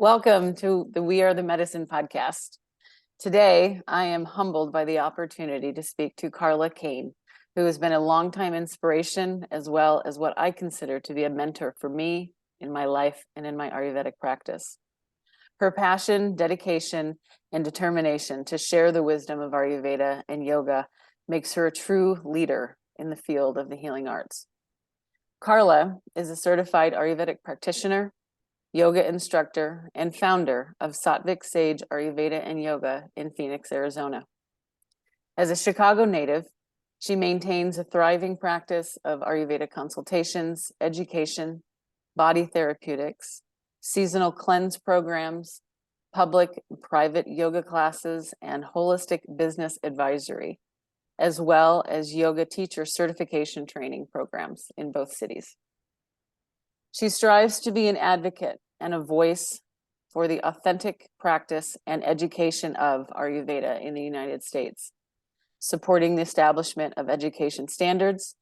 Welcome to the We Are the Medicine podcast. Today, I am humbled by the opportunity to speak to Karla Cain, who has been a longtime inspiration as well as what I consider to be a mentor for me in my life and in my Ayurvedic practice. Her passion, dedication, and determination to share the wisdom of Ayurveda and yoga makes her a true leader in the field of the healing arts. Karla is a certified Ayurvedic practitioner, yoga instructor, and founder of Sattvic Sage Ayurveda and Yoga in Phoenix, Arizona. As a Chicago native, she maintains a thriving practice of Ayurveda consultations, education, body therapeutics, seasonal cleanse programs, public and private yoga classes, and holistic business advisory, as well as yoga teacher certification training programs in both cities. She strives to be an advocate and a voice for the authentic practice and education of Ayurveda in the United States, supporting the establishment of education standards,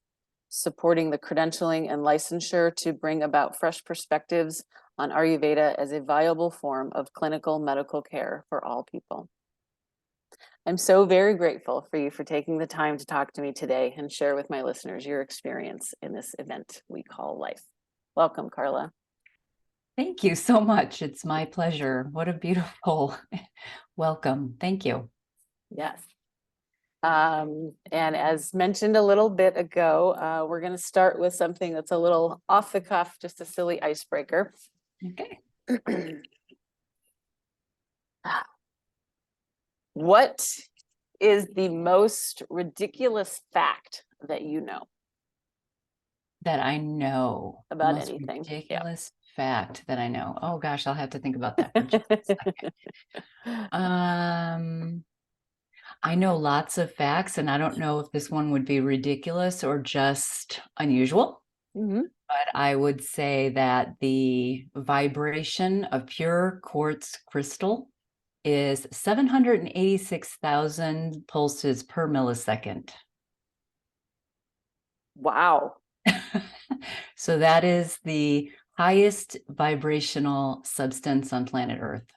supporting the credentialing and licensure to bring about fresh perspectives on Ayurveda as a viable form of clinical medical care for all people. I'm so very grateful for you for taking the time to talk to me today and share with my listeners your experience in this event we call life. Welcome, Karla. Thank you so much. It's my pleasure. What a beautiful welcome. Thank you. Yes. And as mentioned a little bit ago, we're going to start with something that's a little off the cuff, just a silly icebreaker. Okay. What is the most ridiculous fact that you know? That I know about most anything. Ridiculous fact that I know. Oh gosh, I'll have to think about that for just a second. I know lots of facts, and I don't know if this one would be ridiculous or just unusual. Mm-hmm. But I would say that the vibration of pure quartz crystal is 786,000 pulses per millisecond. Wow. So that is the highest vibrational substance on planet Earth,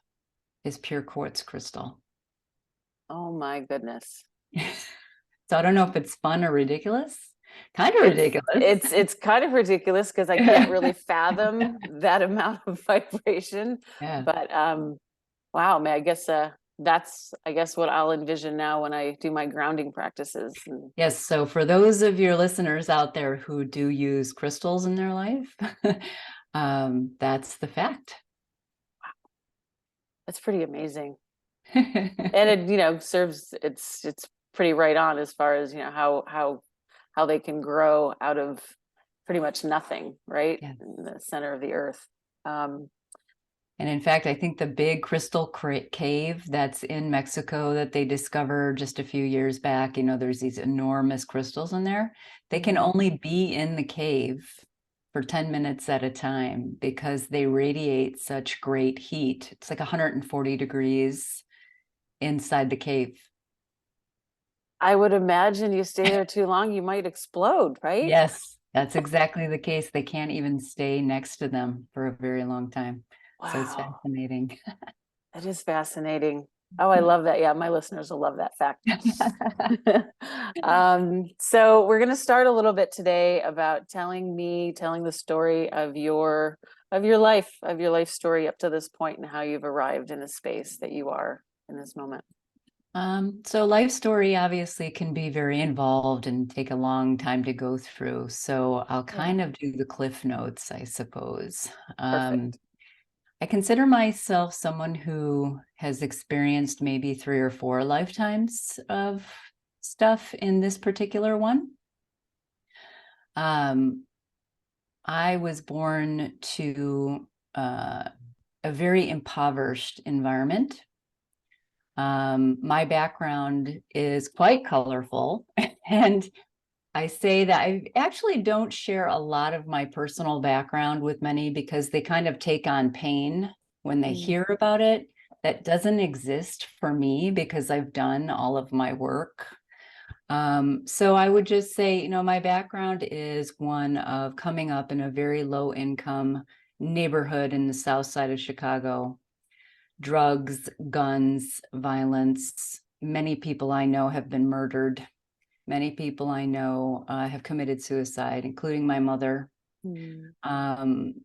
is pure quartz crystal. Oh my goodness. So I don't know if it's fun or ridiculous. Kind of ridiculous. It's kind of ridiculous because I can't really fathom that amount of vibration. Yeah. But wow, man, I guess that's what I'll envision now when I do my grounding practices. Yes. So for those of your listeners out there who do use crystals in their life, that's the fact. Wow. That's pretty amazing. And it, serves, it's pretty right on as far as, how they can grow out of pretty much nothing, right? Yes. In the center of the earth. And in fact, I think the big crystal cave that's in Mexico that they discovered just a few years back, there's these enormous crystals in there. They can only be in the cave for 10 minutes at a time because they radiate such great heat. It's like 140 degrees inside the cave. I would imagine you stay there too long, you might explode, right? Yes, that's exactly the case. They can't even stay next to them for a very long time. Wow. So it's fascinating. That is fascinating. Oh, I love that. Yeah, my listeners will love that fact. So we're going to start a little bit today about telling the story of your life story up to this point and how you've arrived in the space that you are in this moment. So life story obviously can be very involved and take a long time to go through. So I'll kind of do the cliff notes, I suppose. Perfect. I consider myself someone who has experienced maybe 3 or 4 lifetimes of stuff in this particular one. I was born to a very impoverished environment. My background is quite colorful, and I say that I actually don't share a lot of my personal background with many because they kind of take on pain when they hear about it. That doesn't exist for me because I've done all of my work. So I would just say, my background is one of coming up in a very low income neighborhood in the south side of Chicago. drugs, guns, violence. Many people I know have been murdered. Many people I know have committed suicide, including my mother. You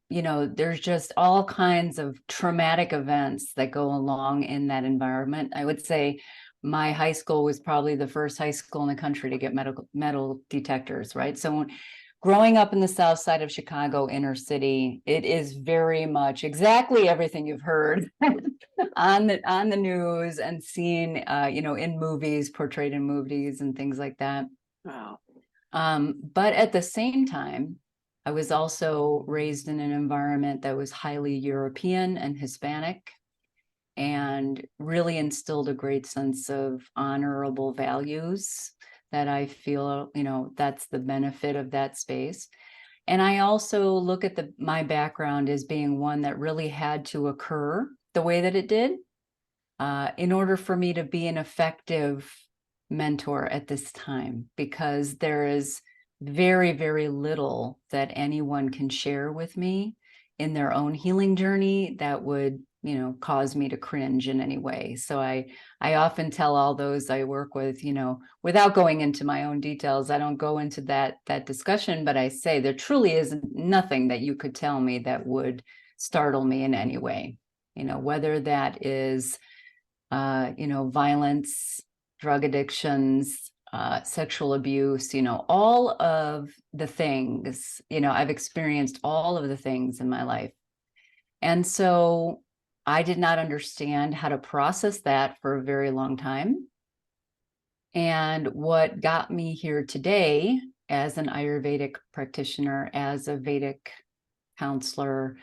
know, there's just all kinds of traumatic events that go along in that environment. I would say my high school was probably the first high school in the country to get metal detectors, right? So growing up in the south side of Chicago, inner city, it is very much exactly everything you've heard on the news and seen, you know, in movies, portrayed in movies and things like that. Wow. But at the same time, I was also raised in an environment that was highly European and Hispanic, and really instilled a great sense of honorable values that I feel, you know, that's the benefit of that space. And I also look at my background as being one that really had to occur the way that it did in order for me to be an effective mentor at this time, because there is very, very little that anyone can share with me in their own healing journey that would, you know, cause me to cringe in any way. So I often tell all those I work with, you know, without going into my own details, I don't go into that discussion, but I say there truly is nothing that you could tell me that would startle me in any way, you know, whether that is, you know, violence, drug addictions, sexual abuse, you know, all of the things, you know, I've experienced all of the things in my life. And so I did not understand how to process that for a very long time. And what got me here today as an Ayurvedic practitioner, as a Vedic counselor,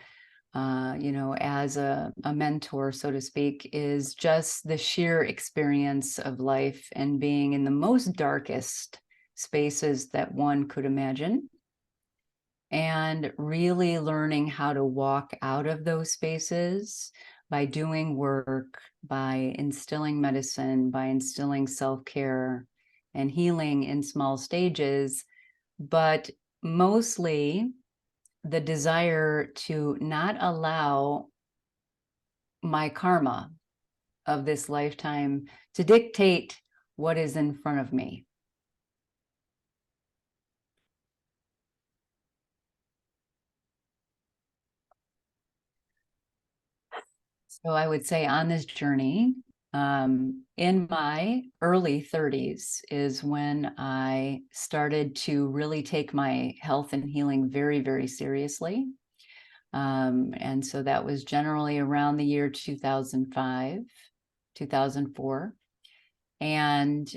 you know, as a mentor, so to speak, is just the sheer experience of life and being in the most darkest spaces that one could imagine, and really learning how to walk out of those spaces by doing work, by instilling medicine, by instilling self-care and healing in small stages, but mostly the desire to not allow my karma of this lifetime to dictate what is in front of me. So I would say on this journey, in my early 30s is when I started to really take my health and healing very, very seriously. And so that was generally around the year 2005, 2004, and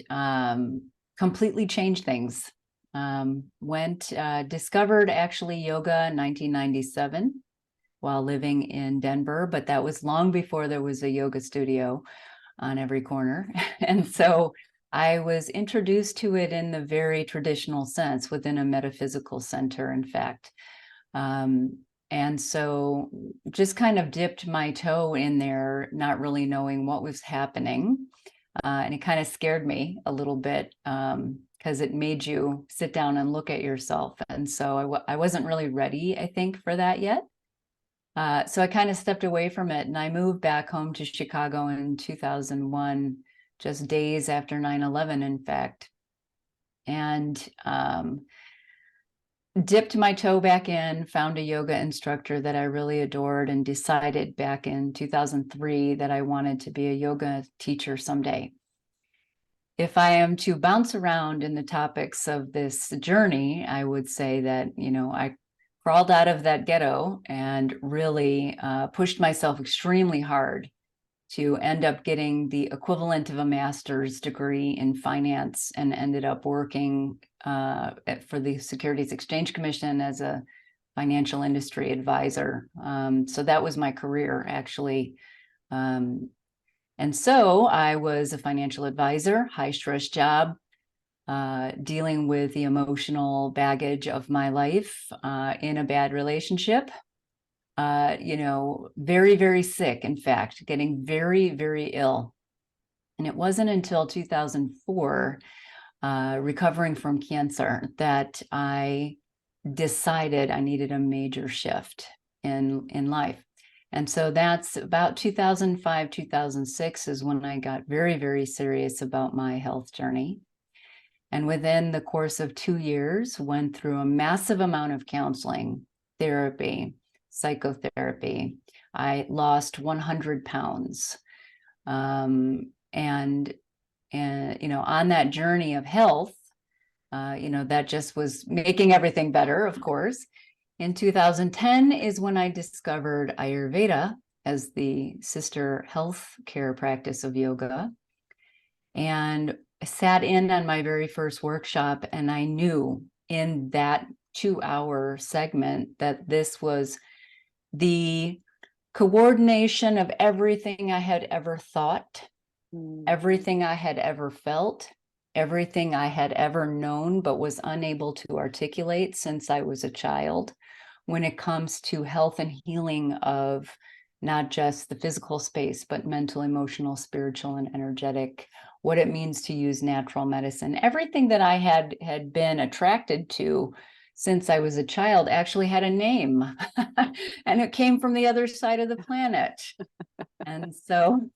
completely changed things. Discovered actually yoga in 1997 while living in Denver, but that was long before there was a yoga studio on every corner. And so I was introduced to it in the very traditional sense, within a metaphysical center, in fact. And so just kind of dipped my toe in there, not really knowing what was happening. And it kind of scared me a little bit because it made you sit down and look at yourself. And so I wasn't really ready, I think, for that yet. So I kind of stepped away from it, and I moved back home to Chicago in 2001, just days after 9/11, in fact, and dipped my toe back in, found a yoga instructor that I really adored, and decided back in 2003 that I wanted to be a yoga teacher someday. If I am to bounce around in the topics of this journey, I would say that, you know, I crawled out of that ghetto and really pushed myself extremely hard to end up getting the equivalent of a master's degree in finance, and ended up working for the Securities Exchange Commission as a financial industry advisor. So that was my career, actually. And so I was a financial advisor, high stress job, dealing with the emotional baggage of my life in a bad relationship, you know, very, very sick, in fact, getting very, very ill. And it wasn't until 2004, recovering from cancer, that I decided I needed a major shift in life. And so that's about 2005, 2006 is when I got very, very serious about my health journey. And within the course of 2 years, went through a massive amount of counseling, therapy, psychotherapy. I lost 100 pounds. And on that journey of health, that just was making everything better, of course. In 2010 is when I discovered Ayurveda as the sister health care practice of yoga. And I sat in on my very first workshop, and I knew in that 2-hour segment that this was the coordination of everything I had ever thought, everything I had ever felt, everything I had ever known but was unable to articulate since I was a child, when it comes to health and healing of not just the physical space, but mental, emotional, spiritual, and energetic, what it means to use natural medicine. Everything that I had been attracted to since I was a child actually had a name, and it came from the other side of the planet. And so,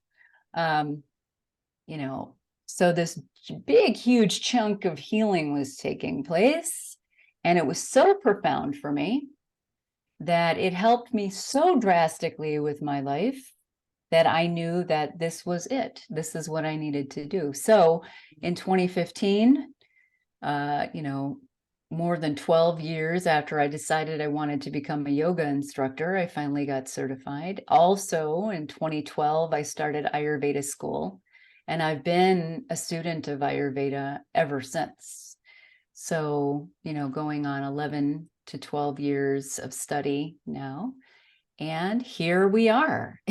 so this big, huge chunk of healing was taking place, and it was so profound for me that it helped me so drastically with my life that I knew that this was it. This is what I needed to do. So in 2015, more than 12 years after I decided I wanted to become a yoga instructor, I finally got certified. Also in 2012, I started Ayurveda school, and I've been a student of Ayurveda ever since. So, going on 11 to 12 years of study now. And here we are.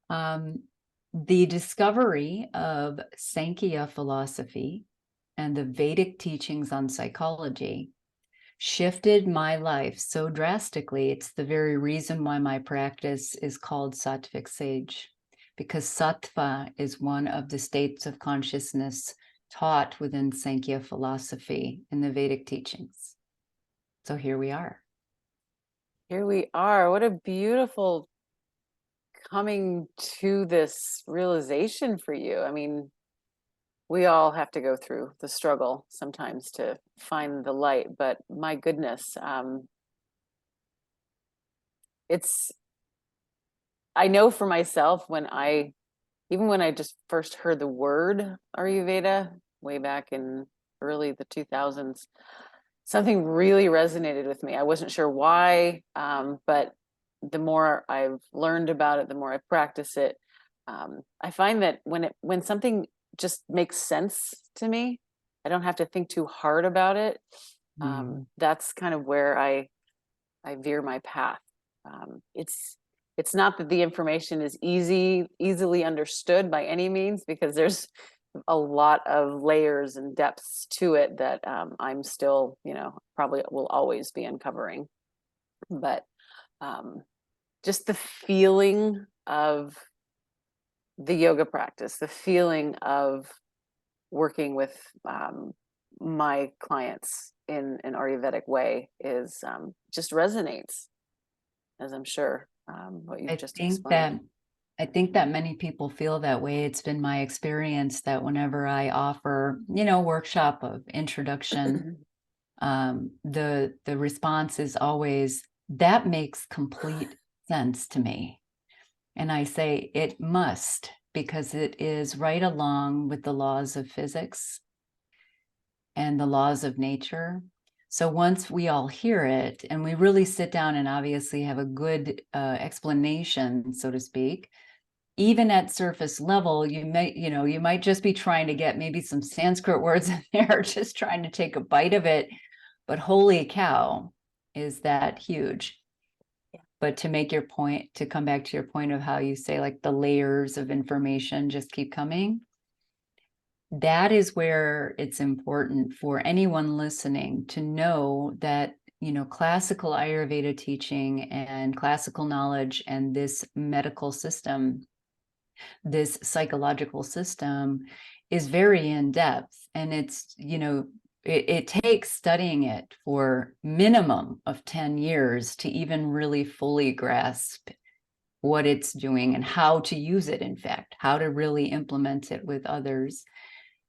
The discovery of Sankhya philosophy and the Vedic teachings on psychology shifted my life so drastically. It's the very reason why my practice is called Sattvic Sage, because sattva is one of the states of consciousness taught within Sankhya philosophy in the Vedic teachings. So here we are. Here we are. What a beautiful coming to this realization for you. I mean, we all have to go through the struggle sometimes to find the light, but my goodness, I know for myself, even when I just first heard the word Ayurveda way back in early the 2000s, something really resonated with me. I wasn't sure why, but the more I've learned about it, the more I practice it, I find that when something just makes sense to me, I don't have to think too hard about it. That's kind of where I veer my path. It's not that the information is easily understood by any means, because there's a lot of layers and depths to it that I'm still, probably will always be uncovering. But just the feeling of the yoga practice, the feeling of working with my clients in an Ayurvedic way is just resonates, as I'm sure what you've just explained. I think that many people feel that way. It's been my experience that whenever I offer, workshop of introduction, the response is always, that makes complete sense to me. And I say it must, because it is right along with the laws of physics and the laws of nature. So once we all hear it and we really sit down and obviously have a good explanation, so to speak, even at surface level, you might just be trying to get maybe some Sanskrit words in there, just trying to take a bite of it. But holy cow, is that huge. Yeah. But to make your point, to come back to your point of how you say like the layers of information just keep coming, that is where it's important for anyone listening to know that, classical Ayurveda teaching and classical knowledge and this medical system, this psychological system is very in depth, and it's, it takes studying it for minimum of 10 years to even really fully grasp what it's doing and how to use it, in fact, how to really implement it with others.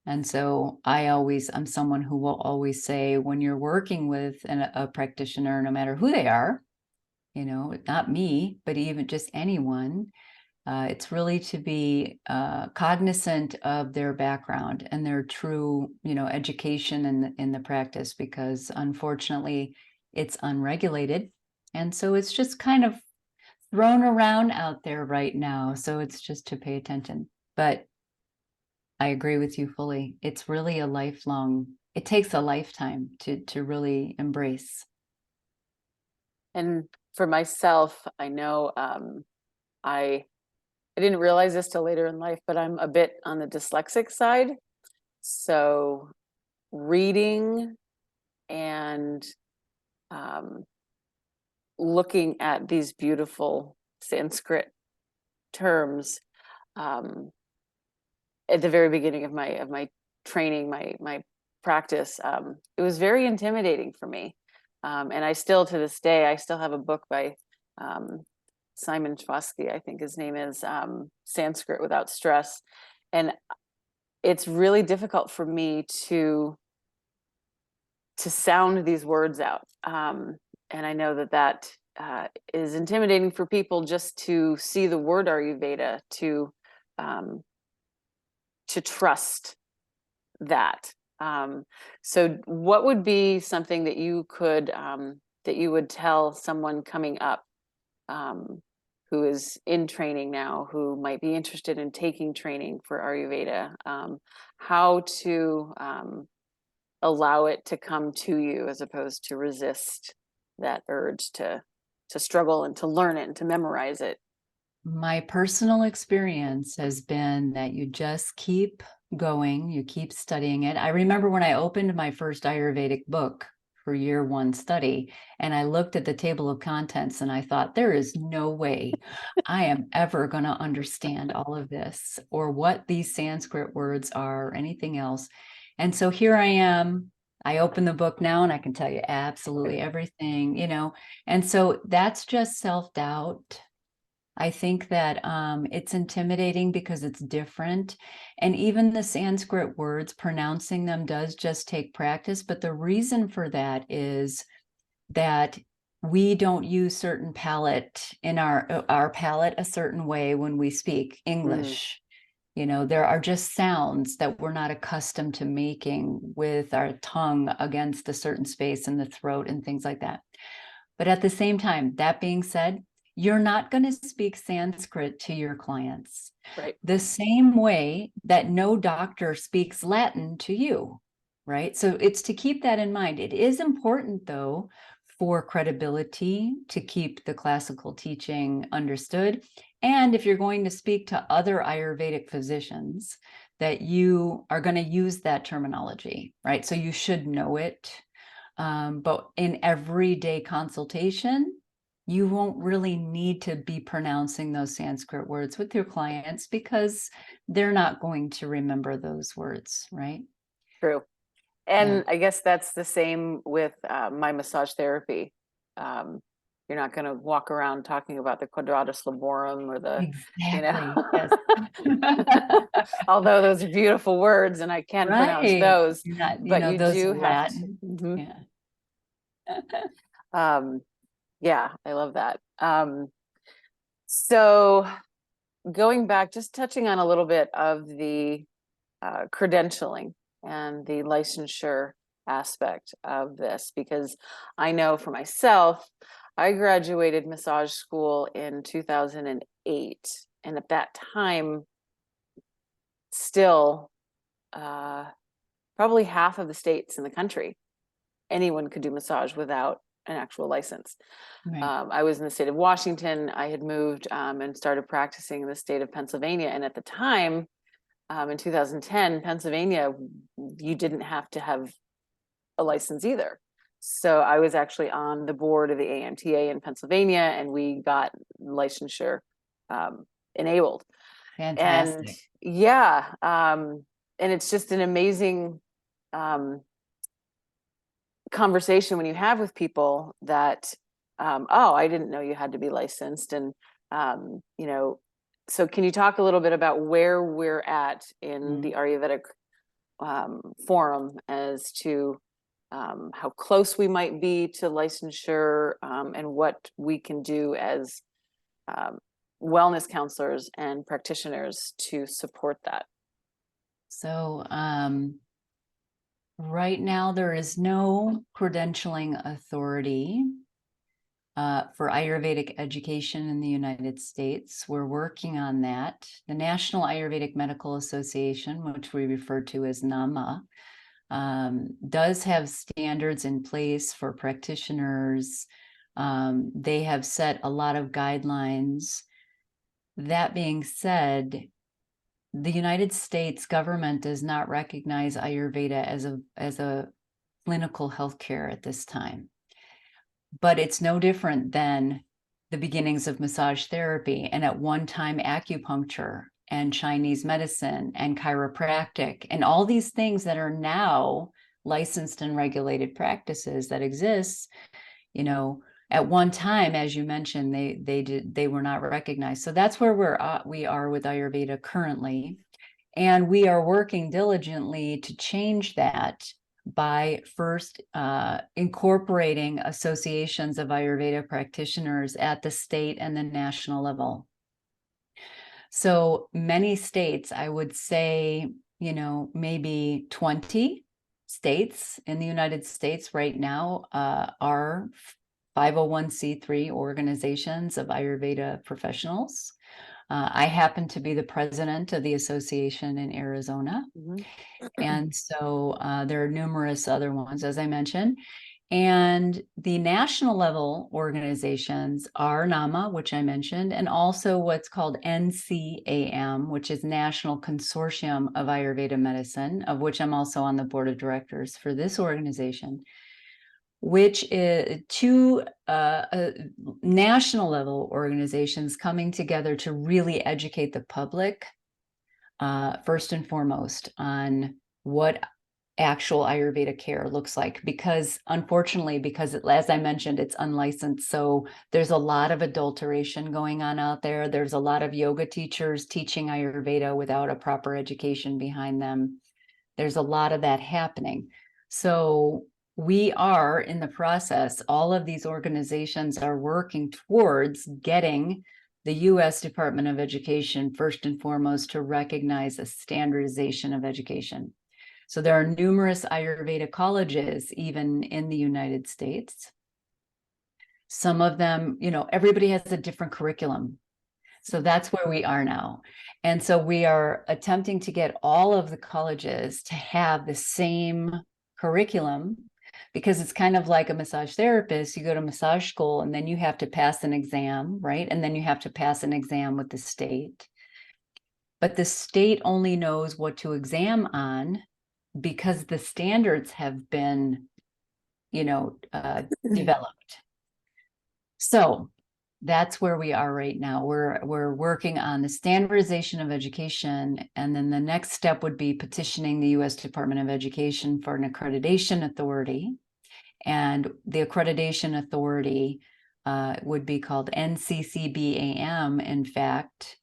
And so I'm someone who will always say, when you're working with a practitioner, no matter who they are, not me, but even just anyone, it's really to be cognizant of their background and their true, education in the practice, because unfortunately it's unregulated. And so it's just kind of thrown around out there right now. So it's just to pay attention. But I agree with you fully. It's really it takes a lifetime to really embrace. And for myself, I know I didn't realize this till later in life, but I'm a bit on the dyslexic side. So reading and looking at these beautiful Sanskrit terms at the very beginning of my training, my practice, it was very intimidating for me. And I still, to this day, I still have a book by Simon Chvosky, I think his name is, Sanskrit Without Stress. And it's really difficult for me to sound these words out. And I know that is intimidating for people, just to see the word Ayurveda, to trust that. So what would be something that you could, that you would tell someone coming up, who is in training now, who might be interested in taking training for Ayurveda, how to allow it to come to you, as opposed to resist that urge to struggle and to learn it and to memorize it? My personal experience has been that you just keep going, you keep studying it. I remember when I opened my first Ayurvedic book for year one study, and I looked at the table of contents and I thought, there is no way I am ever going to understand all of this, or what these Sanskrit words are, or anything else. And so here I am. I open the book now and I can tell you absolutely everything, and so that's just self-doubt. I think that it's intimidating because it's different. And even the Sanskrit words, pronouncing them does just take practice. But the reason for that is that we don't use certain palate in our palate a certain way when we speak English. There are just sounds that we're not accustomed to making with our tongue against a certain space in the throat and things like that. But at the same time, that being said, you're not going to speak Sanskrit to your clients, Right. the same way that no doctor speaks Latin to you, right? So it's to keep that in mind. It is important, though, for credibility, to keep the classical teaching understood. And if you're going to speak to other Ayurvedic physicians, that you are going to use that terminology, right? So you should know it. But in everyday consultation, you won't really need to be pronouncing those Sanskrit words with your clients, because they're not going to remember those words, right? True. And I guess that's the same with my massage therapy. You're not going to walk around talking about the quadratus laborum or the, Exactly. Yes. although those are beautiful words and I can pronounce Right. those, You're not, but you those do have to. Latin. Yeah. Yeah, I love that. So going back, just touching on a little bit of the credentialing and the licensure aspect of this, because I know for myself, I graduated massage school in 2008, and at that time, still, probably half of the states in the country, anyone could do massage without an actual license. Right. I was in the state of Washington. I had moved and started practicing in the state of Pennsylvania, and at the time, in 2010, Pennsylvania, you didn't have to have a license either. So I was actually on the board of the AMTA in Pennsylvania, and we got licensure enabled. Fantastic. And yeah, and it's just an amazing conversation when you have with people that, oh, I didn't know you had to be licensed. And, you know, so can you talk a little bit about where we're at in the Ayurvedic forum as to how close we might be to licensure, and what we can do as wellness counselors and practitioners to support that? So right now there is no credentialing authority for Ayurvedic education in the United States. We're working on that. The National Ayurvedic Medical Association, which we refer to as NAMA, does have standards in place for practitioners. They have set a lot of guidelines. That being said, the United States government does not recognize Ayurveda as a clinical healthcare at this time. But it's no different than the beginnings of massage therapy, and at one time acupuncture and Chinese medicine and chiropractic and all these things that are now licensed and regulated practices that exist. You know, at one time, as you mentioned, they were not recognized. So that's where we are with Ayurveda currently, and we are working diligently to change that by first incorporating associations of Ayurveda practitioners at the state and the national level. So many states, I would say, you know, maybe 20 states in the United States right now are 501c3 organizations of Ayurveda professionals. I happen to be the president of the association in Arizona. And so there are numerous other ones, as I mentioned. And the national level organizations are NAMA, which I mentioned, and also what's called NCAM, which is National Consortium of Ayurveda Medicine, of which I'm also on the board of directors for this organization, which is two national level organizations coming together to really educate the public, first and foremost, on what actual Ayurveda care looks like, because unfortunately, as I mentioned, it's unlicensed. So there's a lot of adulteration going on out there. There's a lot of yoga teachers teaching Ayurveda without a proper education behind them. There's a lot of that happening. So we are in the process, all of these organizations are working towards getting the U.S. Department of Education, first and foremost, to recognize a standardization of education. So there are numerous Ayurveda colleges, even in the United States. Some of them, you know, everybody has a different curriculum. So that's where we are now. And so we are attempting to get all of the colleges to have the same curriculum, because it's kind of like a massage therapist. You go to massage school and then you have to pass an exam, right? And then you have to pass an exam with the state. But the state only knows what to exam on because the standards have been, you know, developed. So that's where we are right now. We're working on the standardization of education, and then the next step would be petitioning the U.S. Department of Education for an accreditation authority, and the accreditation authority would be called NCCBAM. In fact,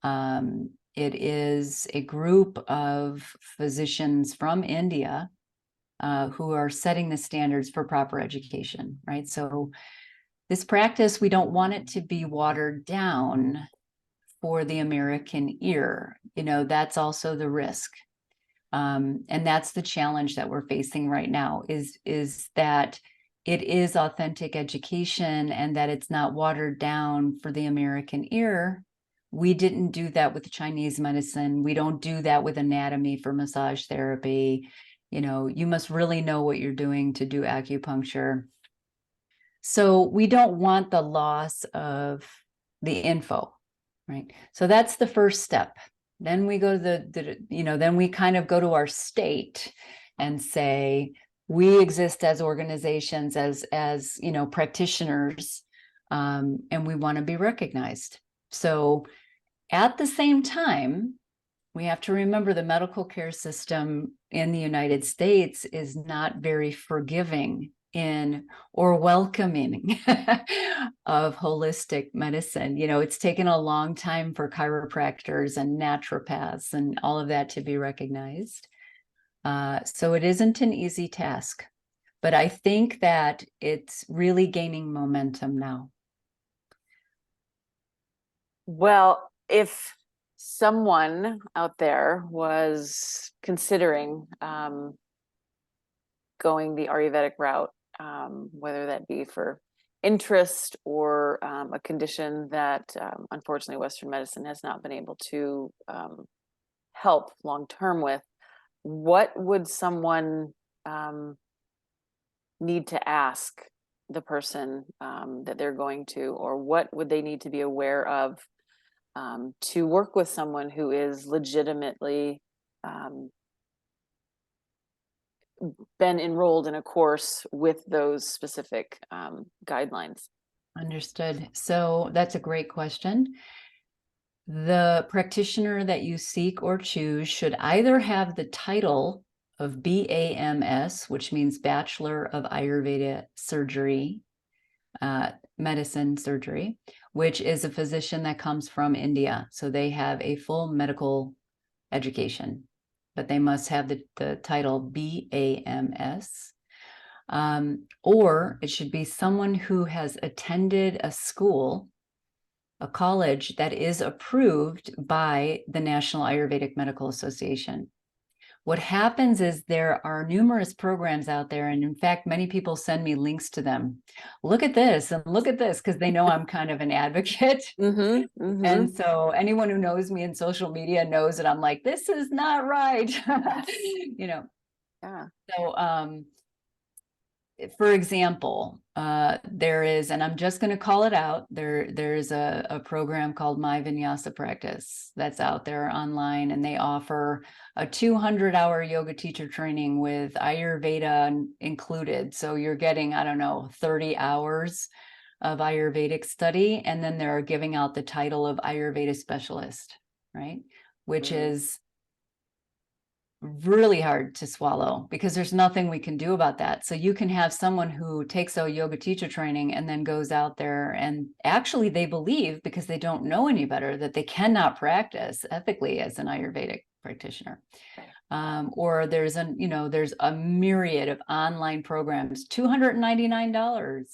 it is a group of physicians from India who are setting the standards for proper education, right? So this practice, we don't want it to be watered down for the American ear. You know, that's also the risk. And that's the challenge that we're facing right now, is that it is authentic education and that it's not watered down for the American ear. We didn't do that with Chinese medicine. We don't do that with anatomy for massage therapy. You know, you must really know what you're doing to do acupuncture. So we don't want the loss of the info, right? So that's the first step. Then we go to then we kind of go to our state and say, we exist as organizations, as you know, practitioners, and we want to be recognized. So at the same time, we have to remember the medical care system in the United States is not very forgiving in or welcoming of holistic medicine. It's taken a long time for chiropractors and naturopaths and all of that to be recognized. So it isn't an easy task, but I think that it's really gaining momentum now. Well, if someone out there was considering going the Ayurvedic route, whether that be for interest or a condition that unfortunately Western medicine has not been able to help long term with, what would someone need to ask the person that they're going to, or what would they need to be aware of to work with someone who is legitimately been enrolled in a course with those specific guidelines? Understood. So that's a great question. The practitioner that you seek or choose should either have the title of BAMS, which means Bachelor of Ayurveda Surgery, Medicine Surgery, which is a physician that comes from India. So they have a full medical education, but they must have the title BAMS. Or it should be someone who has attended a school, a college that is approved by the National Ayurvedic Medical Association. What happens is there are numerous programs out there, and in fact, many people send me links to them. Look at this and look at this, because they know I'm kind of an advocate. And so anyone who knows me in social media knows that I'm like, this is not right. Yeah. So for example, there is, and I'm just going to call it out, there's a program called My Vinyasa Practice that's out there online, and they offer a 200-hour yoga teacher training with Ayurveda included. So you're getting, 30 hours of Ayurvedic study, and then they're giving out the title of Ayurveda specialist, right? Which is really hard to swallow, because there's nothing we can do about that. So you can have someone who takes a yoga teacher training and then goes out there and actually they believe, because they don't know any better, that they cannot practice ethically as an Ayurvedic practitioner. Or there's a myriad of online programs, $299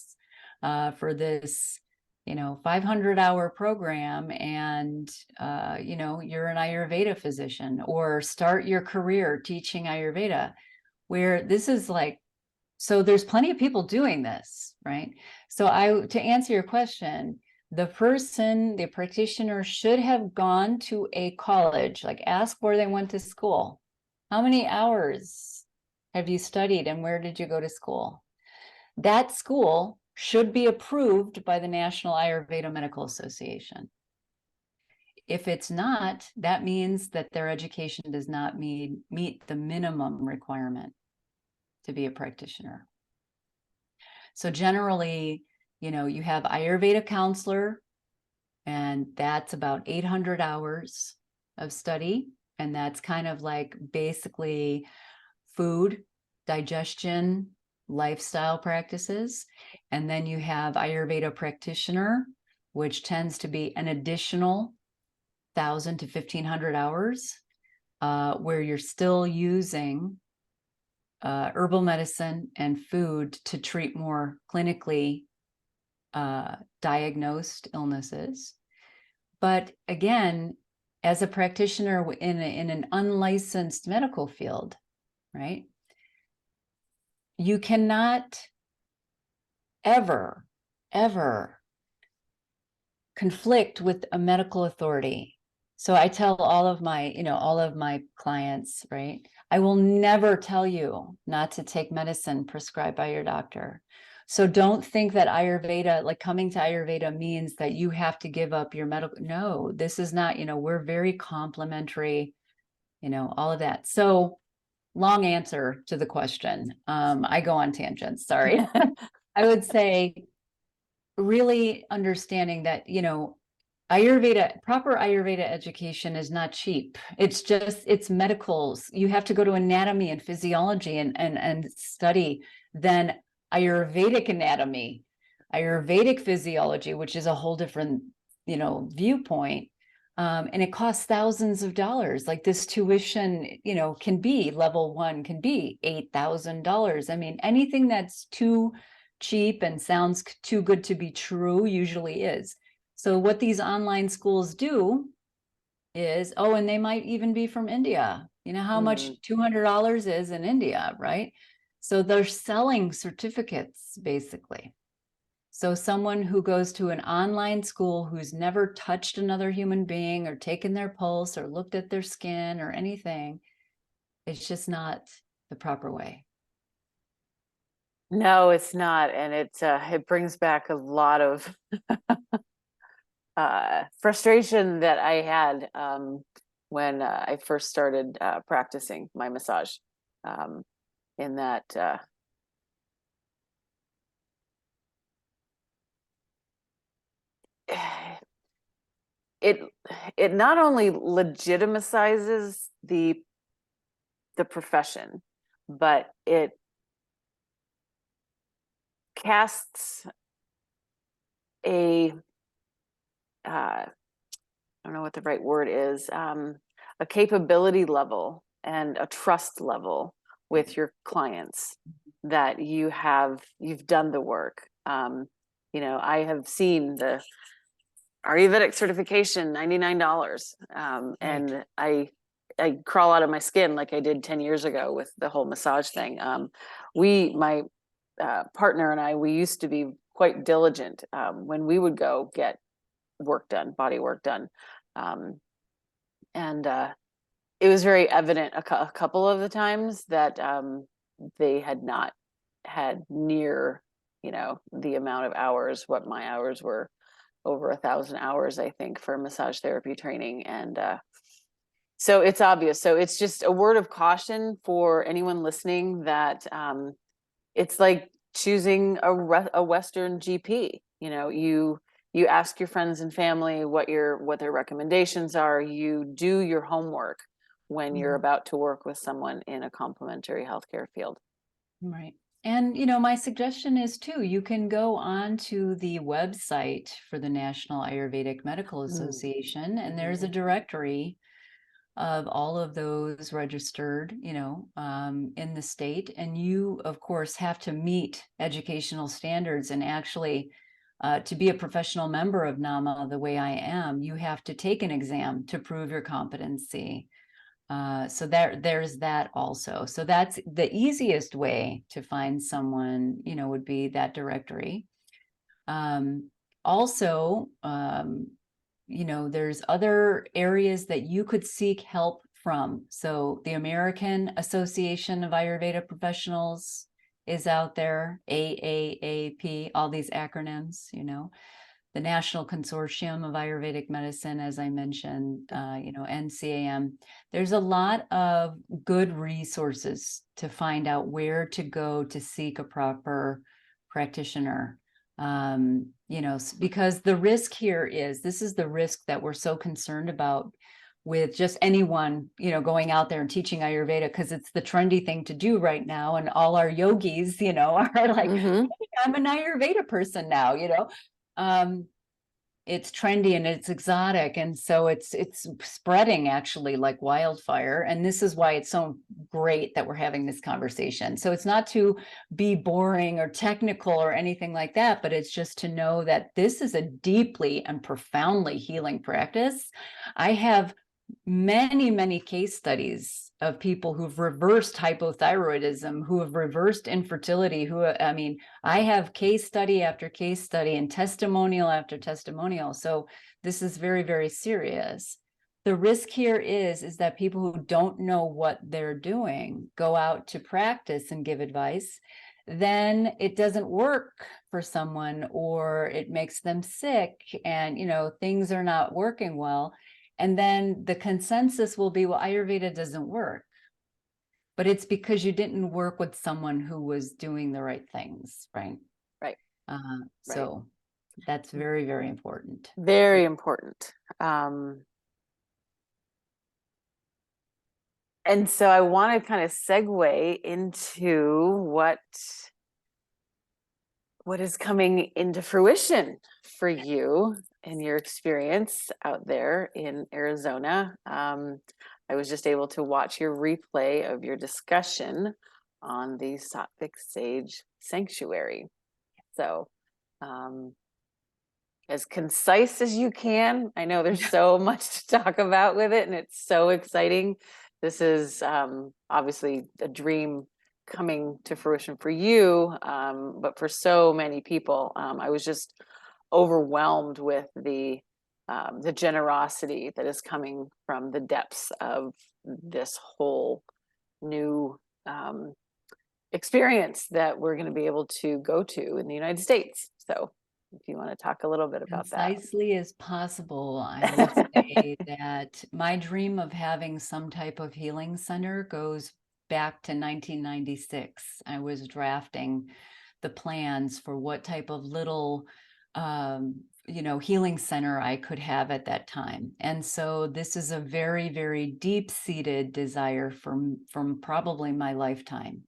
for this 500-hour program, and you're an Ayurveda physician, or start your career teaching Ayurveda, where this is like, so there's plenty of people doing this, right? So to answer your question, the practitioner should have gone to a college, like ask where they went to school. How many hours have you studied and where did you go to school? That school should be approved by the National Ayurveda Medical Association. If it's not, that means that their education does not meet the minimum requirement to be a practitioner. So generally, you have Ayurveda counselor, and that's about 800 hours of study. And that's kind of like basically food, digestion, lifestyle practices. And then you have Ayurveda practitioner, which tends to be an additional 1,000 to 1,500 hours, where you're still using herbal medicine and food to treat more clinically diagnosed illnesses. But again, as a practitioner in an unlicensed medical field, right? You cannot ever conflict with a medical authority. So I tell all of my clients, right? I will never tell you not to take medicine prescribed by your doctor. So don't think that Ayurveda, like coming to Ayurveda, means that you have to give up your medical. No, this is not, we're very complementary, all of that. So long answer to the question. I go on tangents, sorry. I would say really understanding that, proper Ayurveda education is not cheap. It's medicals. You have to go to anatomy and physiology and study. Then Ayurvedic anatomy, Ayurvedic physiology, which is a whole different, viewpoint. And it costs thousands of dollars. Like this tuition, can be level 1 can be $8,000. I mean, anything that's too cheap and sounds too good to be true usually is. So what these online schools do is, and they might even be from India. You know how much $200 is in India, right? So they're selling certificates, basically. So someone who goes to an online school who's never touched another human being or taken their pulse or looked at their skin or anything, it's just not the proper way. No, it's not. And it brings back a lot of frustration that I had when I first started practicing my massage. In that it not only legitimizes the profession, but it casts a I don't know what the right word is, a capability level and a trust level with your clients that you've done the work. I have seen the Ayurvedic certification, $99. And I crawl out of my skin like I did 10 years ago with the whole massage thing. My partner and I, we used to be quite diligent when we would go get work done, body work done. And it was very evident a couple of the times that they had not had near, the amount of hours, what my hours were, over 1,000 hours, I think, for massage therapy training. And so it's obvious. So it's just a word of caution for anyone listening that it's like choosing a Western GP. You ask your friends and family what their recommendations are. You do your homework when you're about to work with someone in a complementary healthcare field. Right. And, my suggestion is too, you can go on to the website for the National Ayurvedic Medical Association, and there's a directory of all of those registered, in the state. And you, of course, have to meet educational standards, and actually to be a professional member of NAMA the way I am, you have to take an exam to prove your competency. So there's that also. So that's the easiest way to find someone, would be that directory. Also, there's other areas that you could seek help from. So the American Association of Ayurveda Professionals is out there, AAAP, all these acronyms, the National Consortium of Ayurvedic Medicine, as I mentioned, NCAM. There's a lot of good resources to find out where to go to seek a proper practitioner. Because the risk here this is the risk that we're so concerned about with just anyone, going out there and teaching Ayurveda, because it's the trendy thing to do right now. And all our yogis, are like, hey, I'm an Ayurveda person now, it's trendy and it's exotic. And so it's spreading actually like wildfire. And this is why it's so great that we're having this conversation. So it's not to be boring or technical or anything like that, but it's just to know that this is a deeply and profoundly healing practice. I have many, many case studies of people who've reversed hypothyroidism, who have reversed infertility, I have case study after case study and testimonial after testimonial. So this is very, very serious. The risk here is that people who don't know what they're doing go out to practice and give advice. Then it doesn't work for someone, or it makes them sick, and, things are not working well. And then the consensus will be, well, Ayurveda doesn't work. But it's because you didn't work with someone who was doing the right things, right? Right. So that's very, very important. Very important. And so I want to kind of segue into what what is coming into fruition for you and your experience out there in Arizona. I was just able to watch your replay of your discussion on the Sattvic Sage Sanctuary. So, as concise as you can. I know there's so much to talk about with it, and it's so exciting. This is obviously a dream coming to fruition for you, but for so many people. I was just overwhelmed with the generosity that is coming from the depths of this whole new experience that we're going to be able to go to in the United States. So if you want to talk a little bit about that. Concisely as possible, I would say that my dream of having some type of healing center goes back to 1996. I was drafting the plans for what type of little healing center I could have at that time. And so this is a very, very deep-seated desire from probably my lifetime.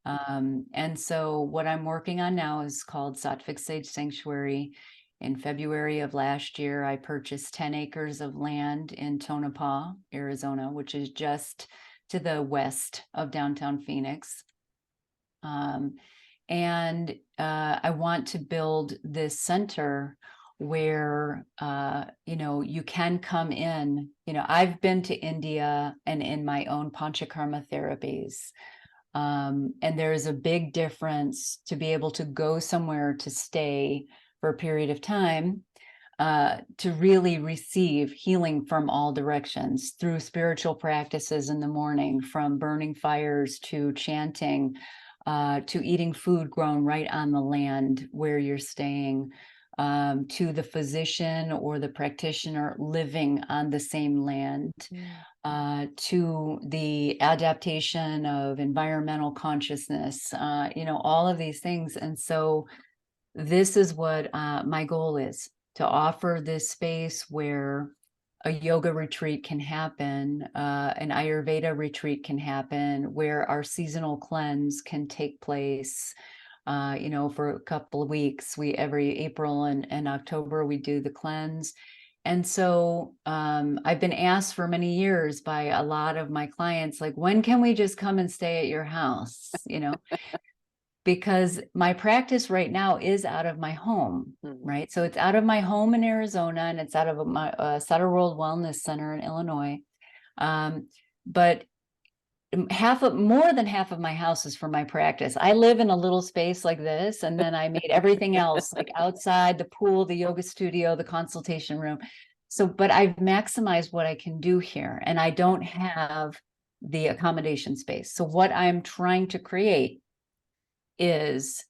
And so what I'm working on now is called Sattvic Sage Sanctuary. In February of last year, I purchased 10 acres of land in Tonopah, Arizona, which is just to the west of downtown Phoenix. And I want to build this center where, you can come in. I've been to India and in my own Panchakarma therapies. And there's a big difference to be able to go somewhere to stay for a period of time, to really receive healing from all directions through spiritual practices in the morning, from burning fires to chanting, to eating food grown right on the land where you're staying, to the physician or the practitioner living on the same land, to the adaptation of environmental consciousness, all of these things. And so this is what my goal is, to offer this space where a yoga retreat can happen, an Ayurveda retreat can happen, where our seasonal cleanse can take place. For a couple of weeks, every April and October, we do the cleanse. And so I've been asked for many years by a lot of my clients, like, when can we just come and stay at your house? Because my practice right now is out of my home, right? So it's out of my home in Arizona, and it's out of my Sutter World Wellness Center in Illinois. But more than half of my house is for my practice. I live in a little space like this, and then I made everything else like outside, the pool, the yoga studio, the consultation room. So, but I've maximized what I can do here, and I don't have the accommodation space. So what I'm trying to create is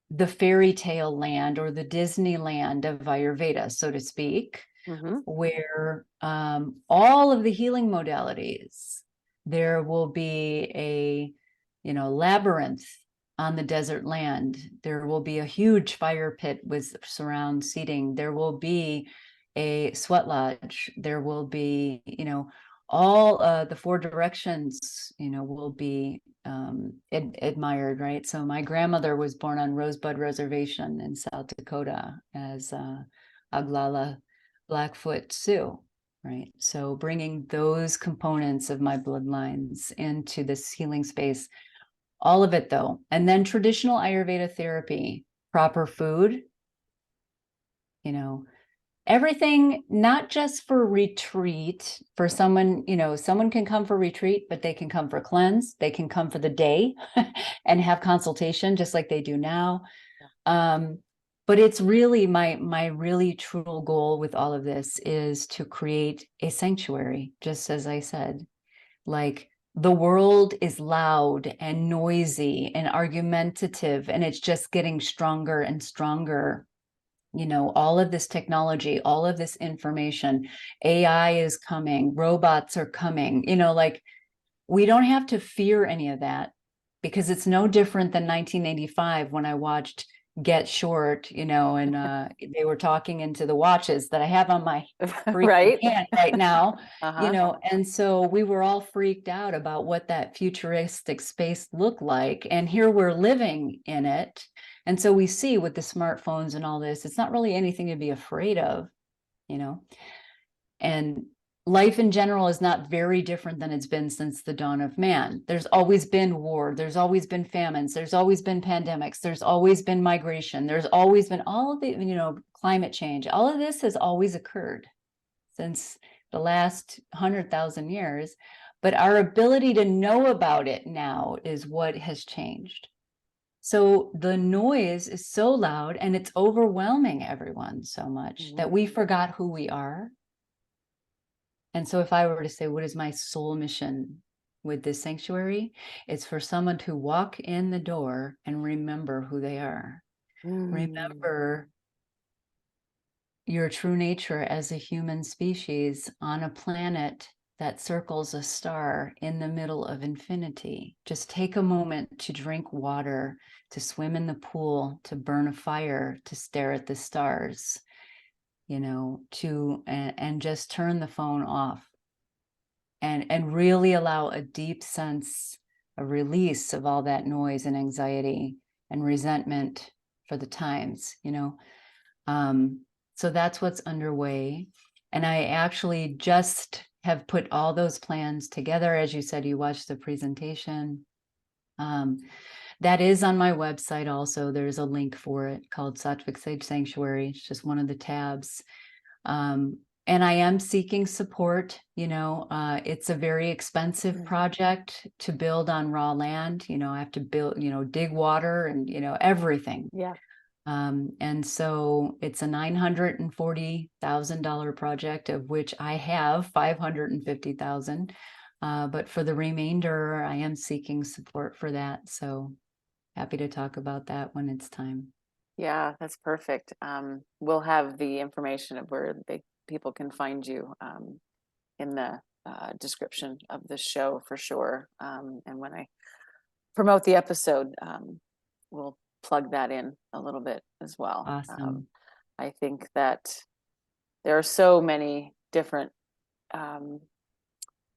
the fairy tale land, or the Disneyland of Ayurveda, so to speak, where all of the healing modalities, there will be a labyrinth on the desert land. There will be a huge fire pit with surround seating. There will be a sweat lodge. There will be, all the four directions, will be admired, right? So my grandmother was born on Rosebud Reservation in South Dakota as Aglala Blackfoot Sioux, right? So bringing those components of my bloodlines into this healing space, all of it though. And then traditional Ayurveda therapy, proper food, everything, not just for retreat, for someone, someone can come for retreat, but they can come for cleanse. They can come for the day and have consultation just like they do now. But it's really my really true goal with all of this is to create a sanctuary, just as I said. Like, the world is loud and noisy and argumentative, and it's just getting stronger and stronger. All of this technology, all of this information, AI is coming, robots are coming, like, we don't have to fear any of that, because it's no different than 1985 when I watched Get Short, and they were talking into the watches that I have on my right hand right now, and so we were all freaked out about what that futuristic space looked like. And here we're living in it. And so we see with the smartphones and all this, it's not really anything to be afraid of, you know. And life in general is not very different than it's been since the dawn of man. There's always been war, there's always been famines, there's always been pandemics, there's always been migration, there's always been all of the, you know, climate change. All of this has always occurred since the last 100,000 years. But our ability to know about it now is what has changed. So the noise is so loud and it's overwhelming everyone so much that we forgot who we are. And so if I were to say, what is my soul mission with this sanctuary? It's for someone to walk in the door and remember who they are. Remember your true nature as a human species on a planet that circles a star in the middle of infinity. Just take a moment to drink water, to swim in the pool, to burn a fire, to stare at the stars, you know, and just turn the phone off and really allow a deep sense of release of all that noise and anxiety and resentment for the times, you know. So that's what's underway. And I actually just have put all those plans together. As you said, you watched the presentation. That is on my website also. There's a link for it called Sattvic Sage Sanctuary. It's just one of the tabs. And I am seeking support. You know, it's a very expensive project to build on raw land. You know, I have to build, you know, dig water and, you know, everything. Yeah. And so it's a $940,000 project, of which I have 550,000. But for the remainder, I am seeking support for that. So happy to talk about that when it's time. Yeah, that's perfect. We'll have the information of where people can find you in the description of the show for sure. And when I promote the episode, we'll plug that in a little bit as well. Awesome. I think that there are so many different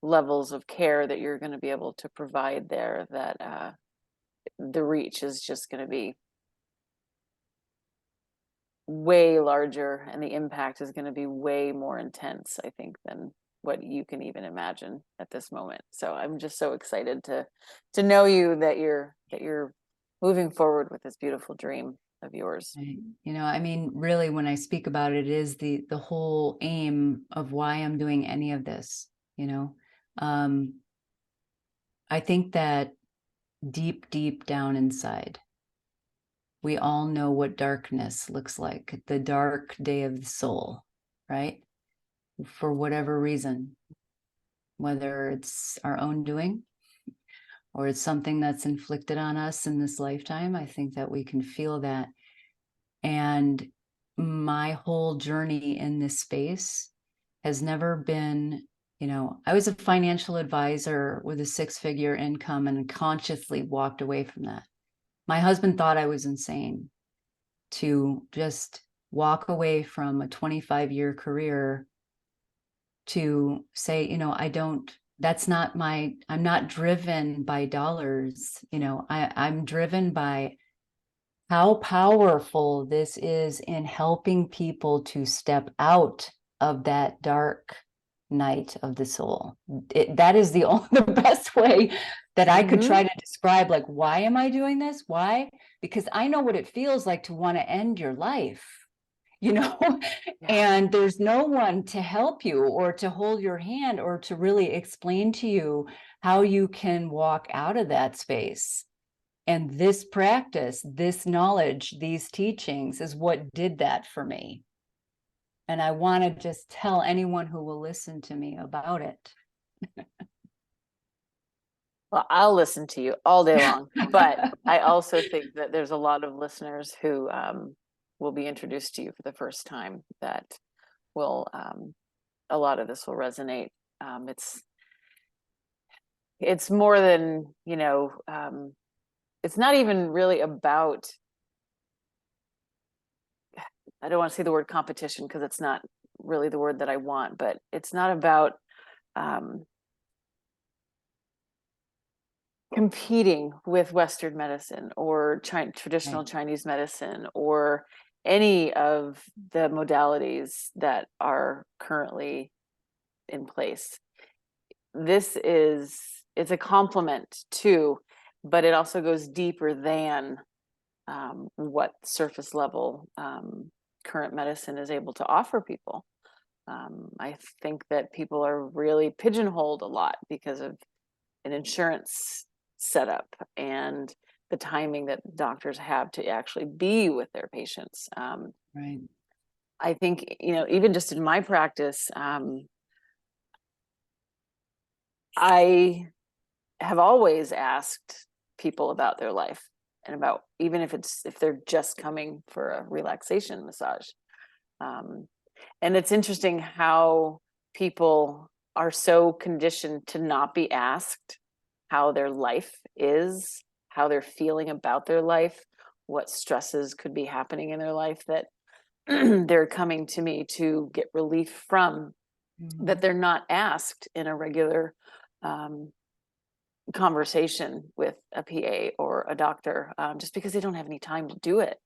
levels of care that you're going to be able to provide there that the reach is just going to be way larger, and the impact is going to be way more intense, I think, than what you can even imagine at this moment. So I'm just so excited to know you, that you're moving forward with this beautiful dream of yours. Right. You know, I mean, really, when I speak about it, is the whole aim of why I'm doing any of this. You know, I think that deep, deep down inside, we all know what darkness looks like, the dark day of the soul, right? For whatever reason, whether it's our own doing or it's something that's inflicted on us in this lifetime, I think that we can feel that. And my whole journey in this space has never been, you know, I was a financial advisor with a 6-figure income and consciously walked away from that. My husband thought I was insane to just walk away from a 25-year career to say, you know, I'm not driven by dollars. You know, I'm driven by how powerful this is in helping people to step out of that dark night of the soul. That is the best way that I could try to describe, like, why am I doing this? Why? Because I know what it feels like to want to end your life, you know, and there's no one to help you or to hold your hand or to really explain to you how you can walk out of that space. And this practice, this knowledge, these teachings is what did that for me. And I want to just tell anyone who will listen to me about it. Well, I'll listen to you all day long, but I also think that there's a lot of listeners who will be introduced to you for the first time that will, a lot of this will resonate. It's more than, you know, it's not even really about, I don't want to say the word competition because it's not really the word that I want, but it's not about competing with Western medicine or traditional Chinese medicine or any of the modalities that are currently in place. It's a complement to, but it also goes deeper than what surface level current medicine is able to offer people. I think that people are really pigeonholed a lot because of an insurance setup and the timing that doctors have to actually be with their patients. Right. I think, even just in my practice, I have always asked people about their life and about, even if they're just coming for a relaxation massage. And it's interesting how people are so conditioned to not be asked how their life is, how they're feeling about their life, what stresses could be happening in their life that they're coming to me to get relief from, that they're not asked in a regular conversation with a PA or a doctor, just because they don't have any time to do it.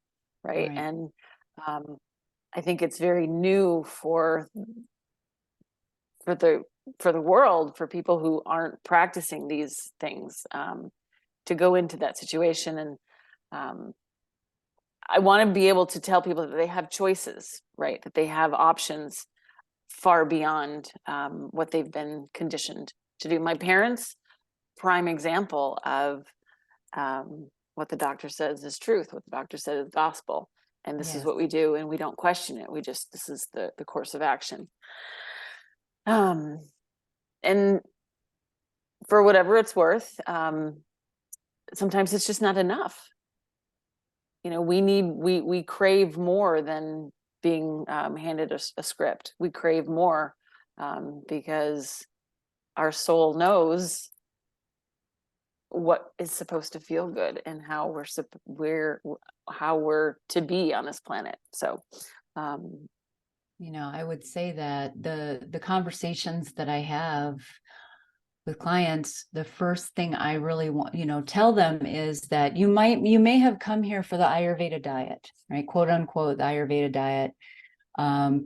Right. And I think it's very new for the world, for people who aren't practicing these things, to go into that situation. And I want to be able to tell people that they have choices, right? That they have options far beyond what they've been conditioned to do. My parents, prime example of what the doctor says is truth, what the doctor says is gospel, and this is what we do, and we don't question it. This is the course of action. And for whatever it's worth, sometimes it's just not enough. We crave more than being handed a script. We crave more because our soul knows what is supposed to feel good and how we're to be on this planet. So I would say that the conversations that I have with clients, the first thing I really want, tell them is that you may have come here for the Ayurveda diet, right? Quote unquote, the Ayurveda diet.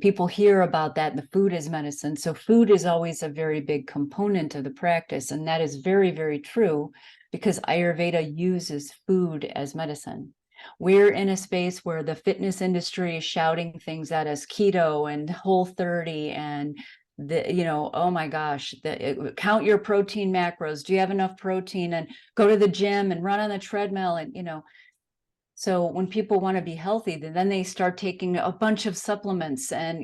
People hear about that. The food is medicine. So food is always a very big component of the practice. And that is very, very true, because Ayurveda uses food as medicine. We're in a space where the fitness industry is shouting things at us, keto and Whole30 and oh my gosh, count your protein macros. Do you have enough protein? And go to the gym and run on the treadmill. And, so when people want to be healthy, then they start taking a bunch of supplements and,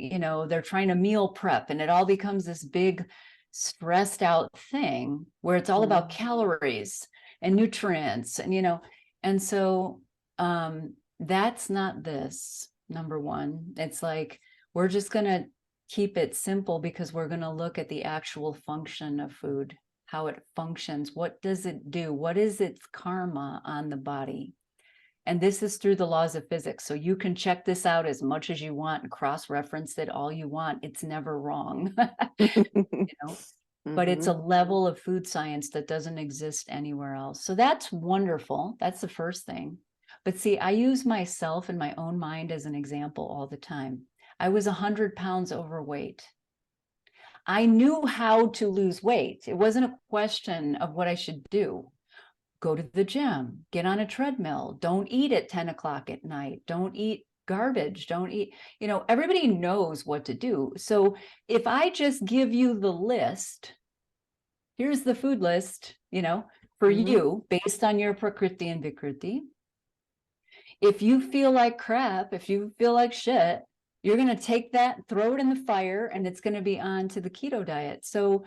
they're trying to meal prep, and it all becomes this big stressed out thing where it's all about calories and nutrients and, and so that's not this. Number one, it's like, we're just going to keep it simple because we're going to look at the actual function of food, how it functions. What does it do? What is its karma on the body? And this is through the laws of physics. So you can check this out as much as you want and cross-reference it all you want. It's never wrong. But it's a level of food science that doesn't exist anywhere else. So that's wonderful. That's the first thing. But see, I use myself in my own mind as an example all the time. I was 100 pounds overweight. I knew how to lose weight. It wasn't a question of what I should do. Go to the gym, get on a treadmill, don't eat at 10 o'clock at night, don't eat garbage, don't eat, everybody knows what to do. So if I just give you the list, here's the food list, for you based on your Prakriti and Vikriti. If you feel like crap, if you feel like shit, you're going to take that, throw it in the fire, and it's going to be on to the keto diet. So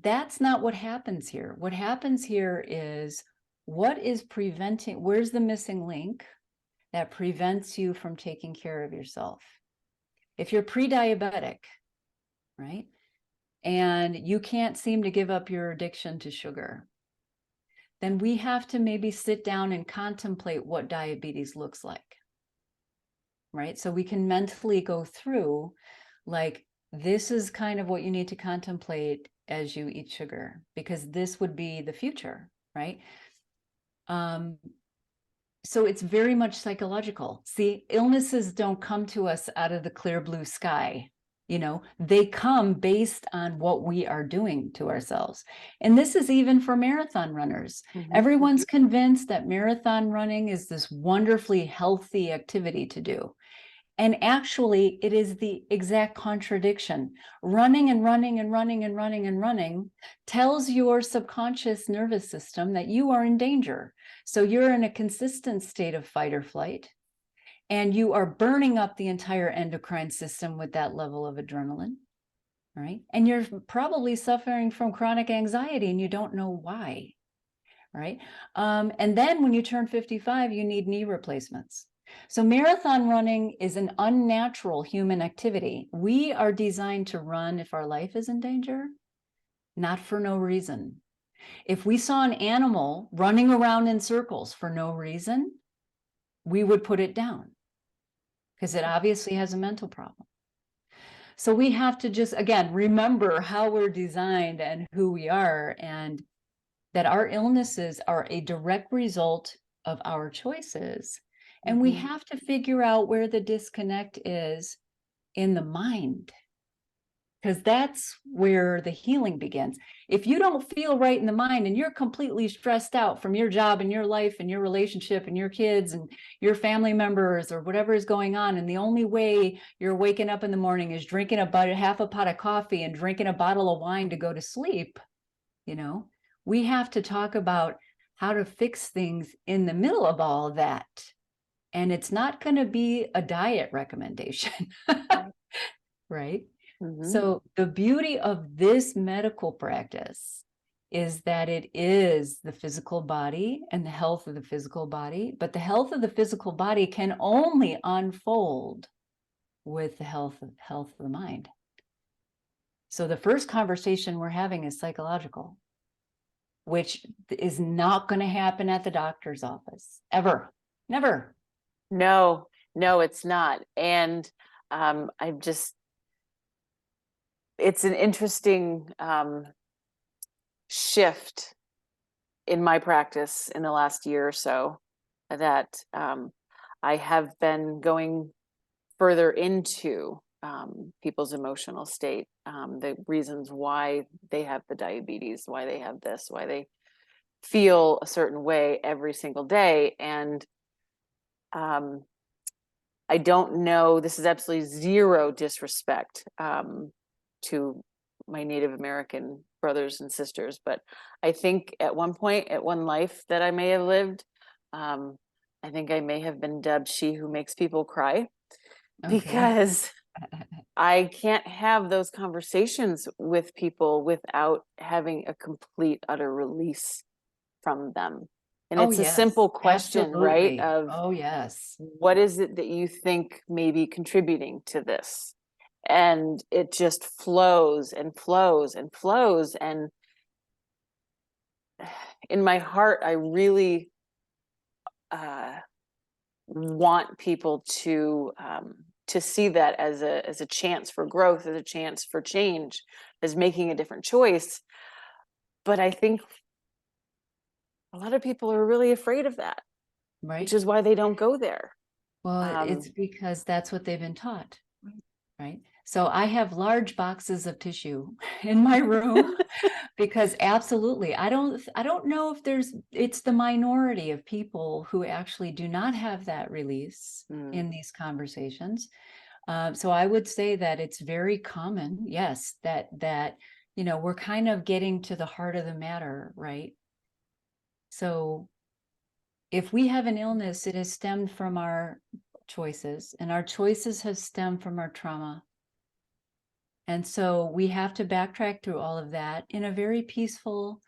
that's not what happens here. What happens here is, where's the missing link that prevents you from taking care of yourself? If you're pre-diabetic, right, and you can't seem to give up your addiction to sugar, then we have to maybe sit down and contemplate what diabetes looks like, right? So we can mentally go through, like, this is kind of what you need to contemplate as you eat sugar, because this would be the future, right? So it's very much psychological. See, illnesses don't come to us out of the clear blue sky. They come based on what we are doing to ourselves. And this is even for marathon runners. Everyone's convinced that marathon running is this wonderfully healthy activity to do. And actually, it is the exact contradiction. Running and running and running and running and running tells your subconscious nervous system that you are in danger. So you're in a consistent state of fight or flight. And you are burning up the entire endocrine system with that level of adrenaline, right? And you're probably suffering from chronic anxiety and you don't know why, right? And then when you turn 55, you need knee replacements. So marathon running is an unnatural human activity. We are designed to run if our life is in danger, not for no reason. If we saw an animal running around in circles for no reason, we would put it down, because it obviously has a mental problem. So we have to just, again, remember how we're designed and who we are, and that our illnesses are a direct result of our choices. And we have to figure out where the disconnect is in the mind, because that's where the healing begins. If you don't feel right in the mind and you're completely stressed out from your job and your life and your relationship and your kids and your family members or whatever is going on, and the only way you're waking up in the morning is drinking about half a pot of coffee and drinking a bottle of wine to go to sleep, we have to talk about how to fix things in the middle of all of that. And it's not going to be a diet recommendation, right? So the beauty of this medical practice is that it is the physical body and the health of the physical body, but the health of the physical body can only unfold with the health of the mind. So the first conversation we're having is psychological, which is not going to happen at the doctor's office, ever, never. No, it's not. And it's an interesting shift in my practice in the last year or so, that I have been going further into people's emotional state, the reasons why they have the diabetes, why they have this, why they feel a certain way every single day. And I don't know, this is absolutely zero disrespect to my Native American brothers and sisters, but I think at one point, at one life that I may have lived, I think I may have been dubbed she who makes people cry, because I can't have those conversations with people without having a complete, utter release from them. And it's a simple question, right? Of, what is it that you think may be contributing to this? And it just flows and flows and flows. And in my heart, I really want people to see that as a chance for growth, as a chance for change, as making a different choice. But I think a lot of people are really afraid of that, which is why they don't go there. Well, it's because that's what they've been taught, right? So I have large boxes of tissue in my room because absolutely, I don't know if it's the minority of people who actually do not have that release in these conversations. So I would say that it's very common, yes, that we're kind of getting to the heart of the matter, right? So if we have an illness, it has stemmed from our choices, and our choices have stemmed from our trauma. And so we have to backtrack through all of that in a very peaceful,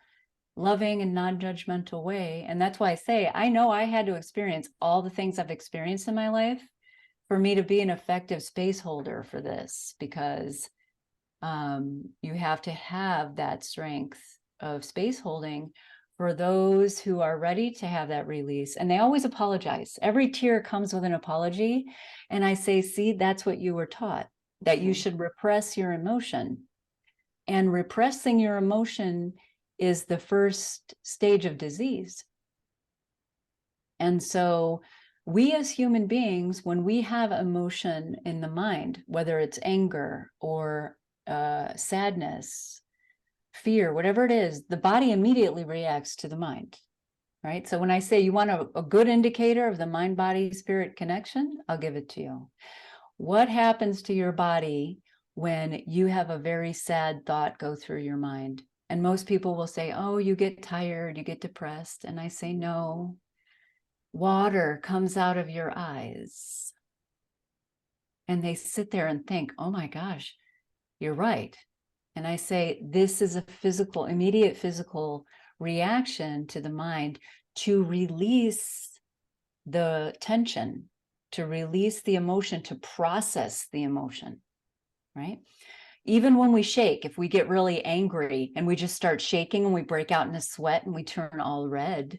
loving, and non-judgmental way. And that's why I say, I know I had to experience all the things I've experienced in my life for me to be an effective space holder for this, because you have to have that strength of space holding for those who are ready to have that release. And they always apologize. Every tear comes with an apology. And I say, see, that's what you were taught, that you should repress your emotion. And repressing your emotion is the first stage of disease. And so we as human beings, when we have emotion in the mind, whether it's anger or sadness, fear, whatever it is, the body immediately reacts to the mind, right? So when I say you want a good indicator of the mind, body, spirit connection, I'll give it to you. What happens to your body when you have a very sad thought go through your mind? And most people will say, oh, you get tired, you get depressed. And I say, no, water comes out of your eyes. And they sit there and think, oh my gosh, you're right. And I say, this is a physical, immediate physical reaction to the mind to release the tension, to release the emotion, to process the emotion, right? Even when we shake, if we get really angry and we just start shaking and we break out in a sweat and we turn all red,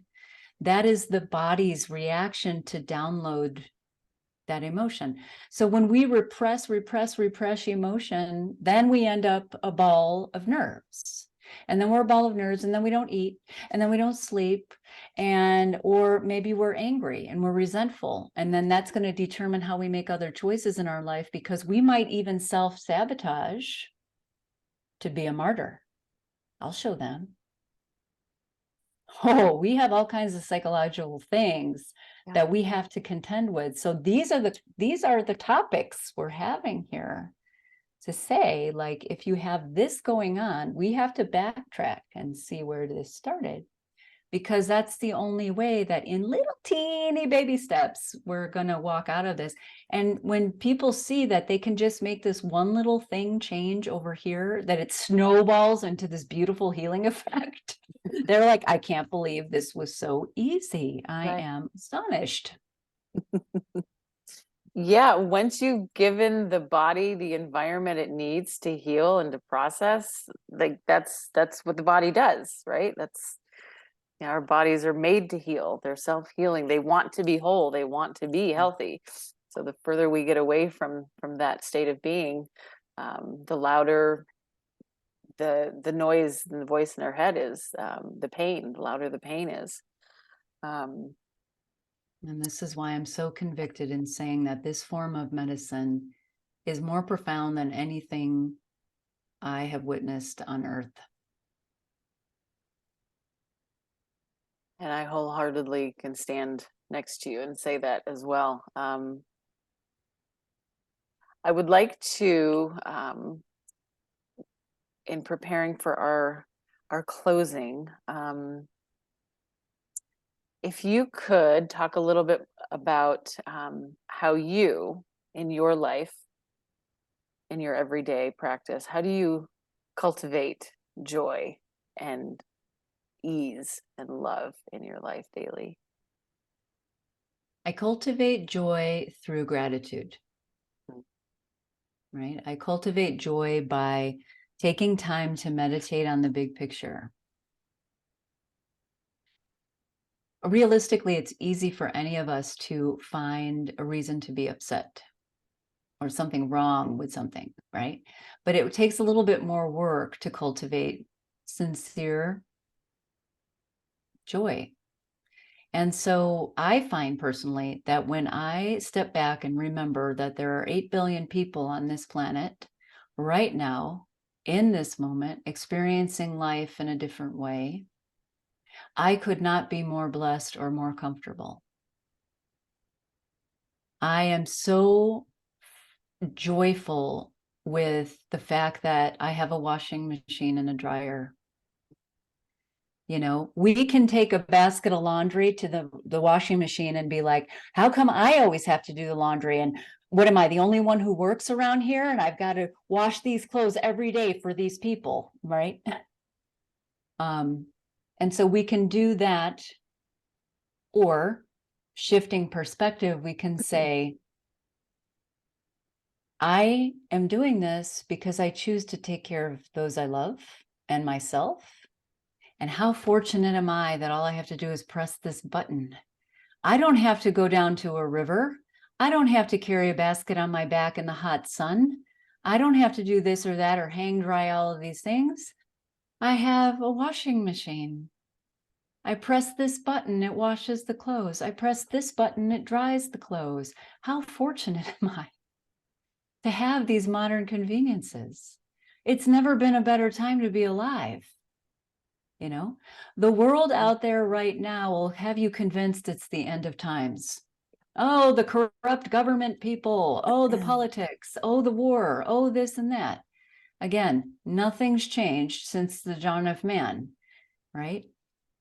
that is the body's reaction to download that emotion. So when we repress emotion, then we end up a ball of nerves. And then we're a ball of nerves, and then we don't eat, and then we don't sleep, or maybe we're angry and we're resentful. And then that's going to determine how we make other choices in our life, because we might even self-sabotage to be a martyr. I'll show them. Oh, we have all kinds of psychological things that we have to contend with. So these are the topics we're having here to say, like, if you have this going on, we have to backtrack and see where this started, because that's the only way that in little teeny baby steps, we're going to walk out of this. And when people see that they can just make this one little thing change over here, that it snowballs into this beautiful healing effect, they're like, I can't believe this was so easy. I am astonished. Yeah, once you've given the body the environment it needs to heal and to process, like that's what the body does, right? That's, you know, our bodies are made to heal. They're self-healing. They want to be whole. They want to be healthy. So the further we get away from that state of being, the louder the noise and the voice in our head is, the pain, the louder the pain is. And this is why I'm so convicted in saying that this form of medicine is more profound than anything I have witnessed on earth. And I wholeheartedly can stand next to you and say that as well. I would like to, in preparing for our closing, if you could talk a little bit about how you, in your life, in your everyday practice, how do you cultivate joy and ease and love in your life daily? I cultivate joy through gratitude, right? I cultivate joy by taking time to meditate on the big picture. Realistically, it's easy for any of us to find a reason to be upset or something wrong with something, right? But it takes a little bit more work to cultivate sincere joy. And so I find personally that when I step back and remember that there are 8 billion people on this planet right now, in this moment, experiencing life in a different way, I could not be more blessed or more comfortable. I am so joyful with the fact that I have a washing machine and a dryer. You know, we can take a basket of laundry to the washing machine and be like, how come I always have to do the laundry? And what am I, the only one who works around here? And I've got to wash these clothes every day for these people, right? And so we can do that. Or shifting perspective, we can say, I am doing this because I choose to take care of those I love and myself. And how fortunate am I that all I have to do is press this button. I don't have to go down to a river. I don't have to carry a basket on my back in the hot sun. I don't have to do this or that or hang dry all of these things. I have a washing machine. I press this button, it washes the clothes. I press this button, it dries the clothes. How fortunate am I to have these modern conveniences? It's never been a better time to be alive. You know, the world out there right now will have you convinced it's the end of times. Oh, the corrupt government people. Oh, the politics. Oh, the war. Oh, this and that. Again, nothing's changed since the dawn of man, right?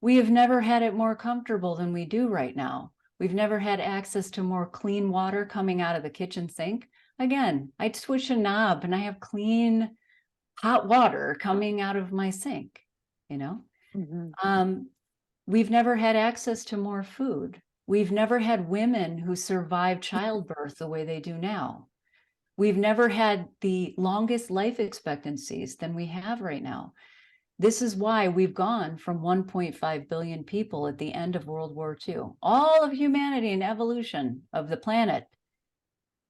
We have never had it more comfortable than we do right now. We've never had access to more clean water coming out of the kitchen sink. Again, I switch a knob and I have clean hot water coming out of my sink, you know? We've never had access to more food. We've never had women who survive childbirth the way they do now. We've never had the longest life expectancies than we have right now. This is why we've gone from 1.5 billion people at the end of World War II. All of humanity and evolution of the planet,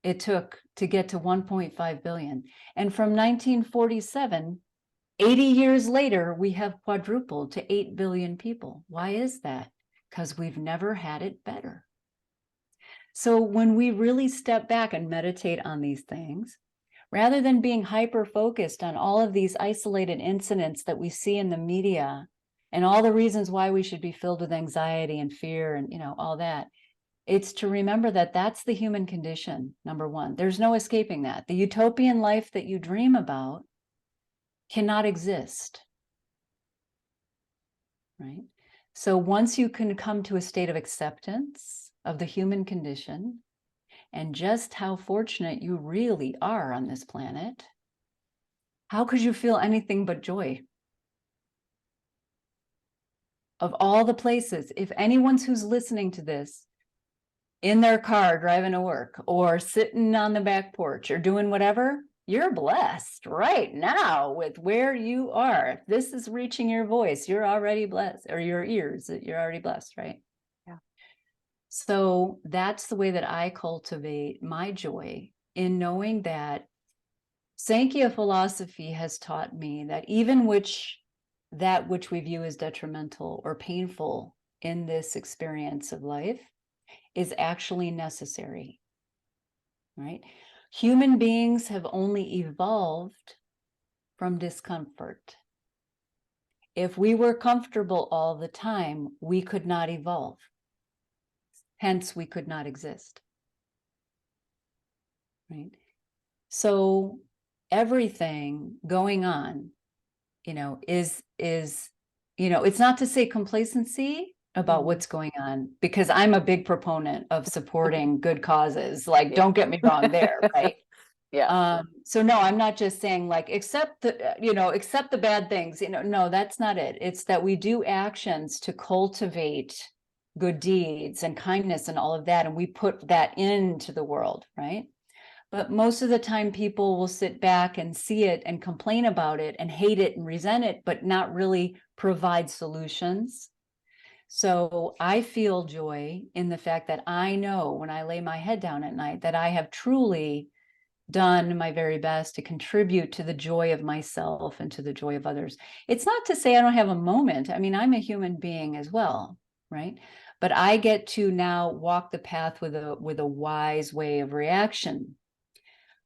it took to get to 1.5 billion. And from 1947, 80 years later, we have quadrupled to 8 billion people. Why is that? Because we've never had it better. So when we really step back and meditate on these things, rather than being hyper-focused on all of these isolated incidents that we see in the media and all the reasons why we should be filled with anxiety and fear and, you know, all that, it's to remember that that's the human condition, number one. There's no escaping that. The utopian life that you dream about cannot exist, right? So once you can come to a state of acceptance of the human condition and just how fortunate you really are on this planet, how could you feel anything but joy? Of all the places, if anyone's who's listening to this in their car driving to work or sitting on the back porch or doing whatever, you're blessed right now with where you are. If this is reaching your voice, you're already blessed, or your ears, you're already blessed, right? Yeah. So that's the way that I cultivate my joy, in knowing that Sankhya philosophy has taught me that even that which we view as detrimental or painful in this experience of life is actually necessary, right? Human beings have only evolved from discomfort. If we were comfortable all the time, we could not evolve. Hence, we could not exist, right? So everything going on, you know, is, you know, it's not to say complacency about what's going on, because I'm a big proponent of supporting good causes. Like, don't get me wrong there, right? Yeah. So no, I'm not just saying like, accept the bad things, you know, no, that's not it. It's that we do actions to cultivate good deeds and kindness and all of that. And we put that into the world, right? But most of the time people will sit back and see it and complain about it and hate it and resent it, but not really provide solutions. So I feel joy in the fact that I know when I lay my head down at night that I have truly done my very best to contribute to the joy of myself and to the joy of others. It's not to say I don't have a moment. I mean, I'm a human being as well, right? But I get to now walk the path with a wise way of reaction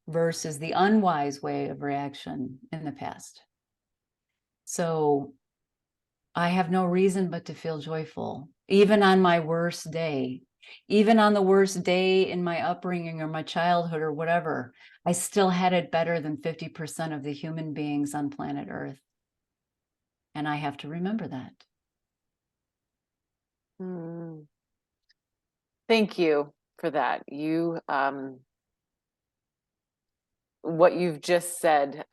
versus the unwise way of reaction in the past. So I have no reason but to feel joyful, even on my worst day, even on the worst day in my upbringing or my childhood or whatever. I still had it better than 50% of the human beings on planet Earth. And I have to remember that. Thank you for that. What you've just said,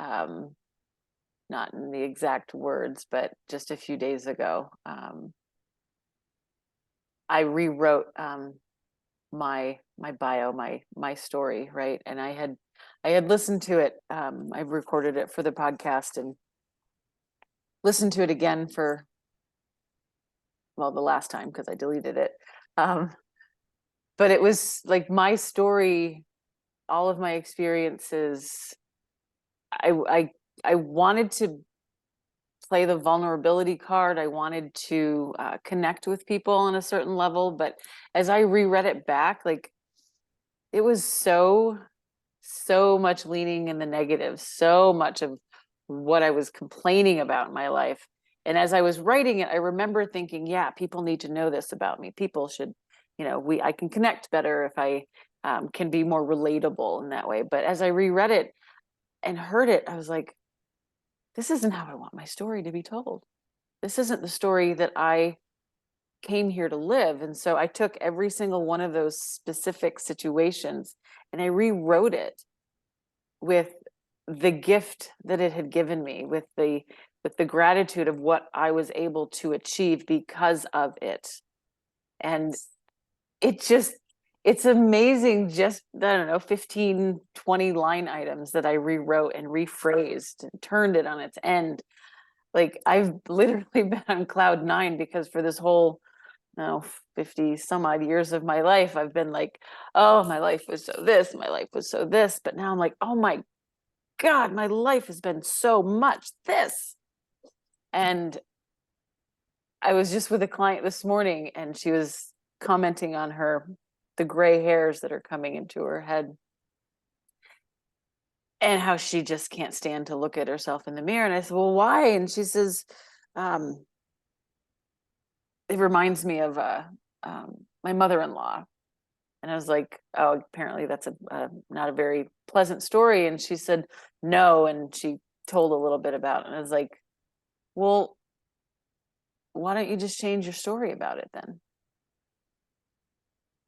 not in the exact words, but just a few days ago, I rewrote my bio, my story, right? And I had listened to it. I recorded it for the podcast and listened to it again for, well, the last time because I deleted it. But it was like my story, all of my experiences. I wanted to play the vulnerability card. I wanted to connect with people on a certain level. But as I reread it back, like it was so much leaning in the negative, so much of what I was complaining about in my life. And as I was writing it, I remember thinking, yeah, people need to know this about me. People should, I can connect better if I can be more relatable in that way. But as I reread it and heard it, I was like, this isn't how I want my story to be told. This isn't the story that I came here to live. And so I took every single one of those specific situations and I rewrote it with the gift that it had given me, with the gratitude of what I was able to achieve because of it. And it's amazing, just, I don't know, 15, 20 line items that I rewrote and rephrased and turned it on its end. Like I've literally been on cloud 9 because for this whole 50 some odd years of my life, I've been like, oh, my life was so this, my life was so this. But now I'm like, oh my God, my life has been so much this. And I was just with a client this morning and she was commenting on the gray hairs that are coming into her head and how she just can't stand to look at herself in the mirror. And I said, well, why? And she says, it reminds me of my mother-in-law. And I was like, oh, apparently that's not a very pleasant story. And she said, no. And she told a little bit about it. And I was like, well, why don't you just change your story about it then?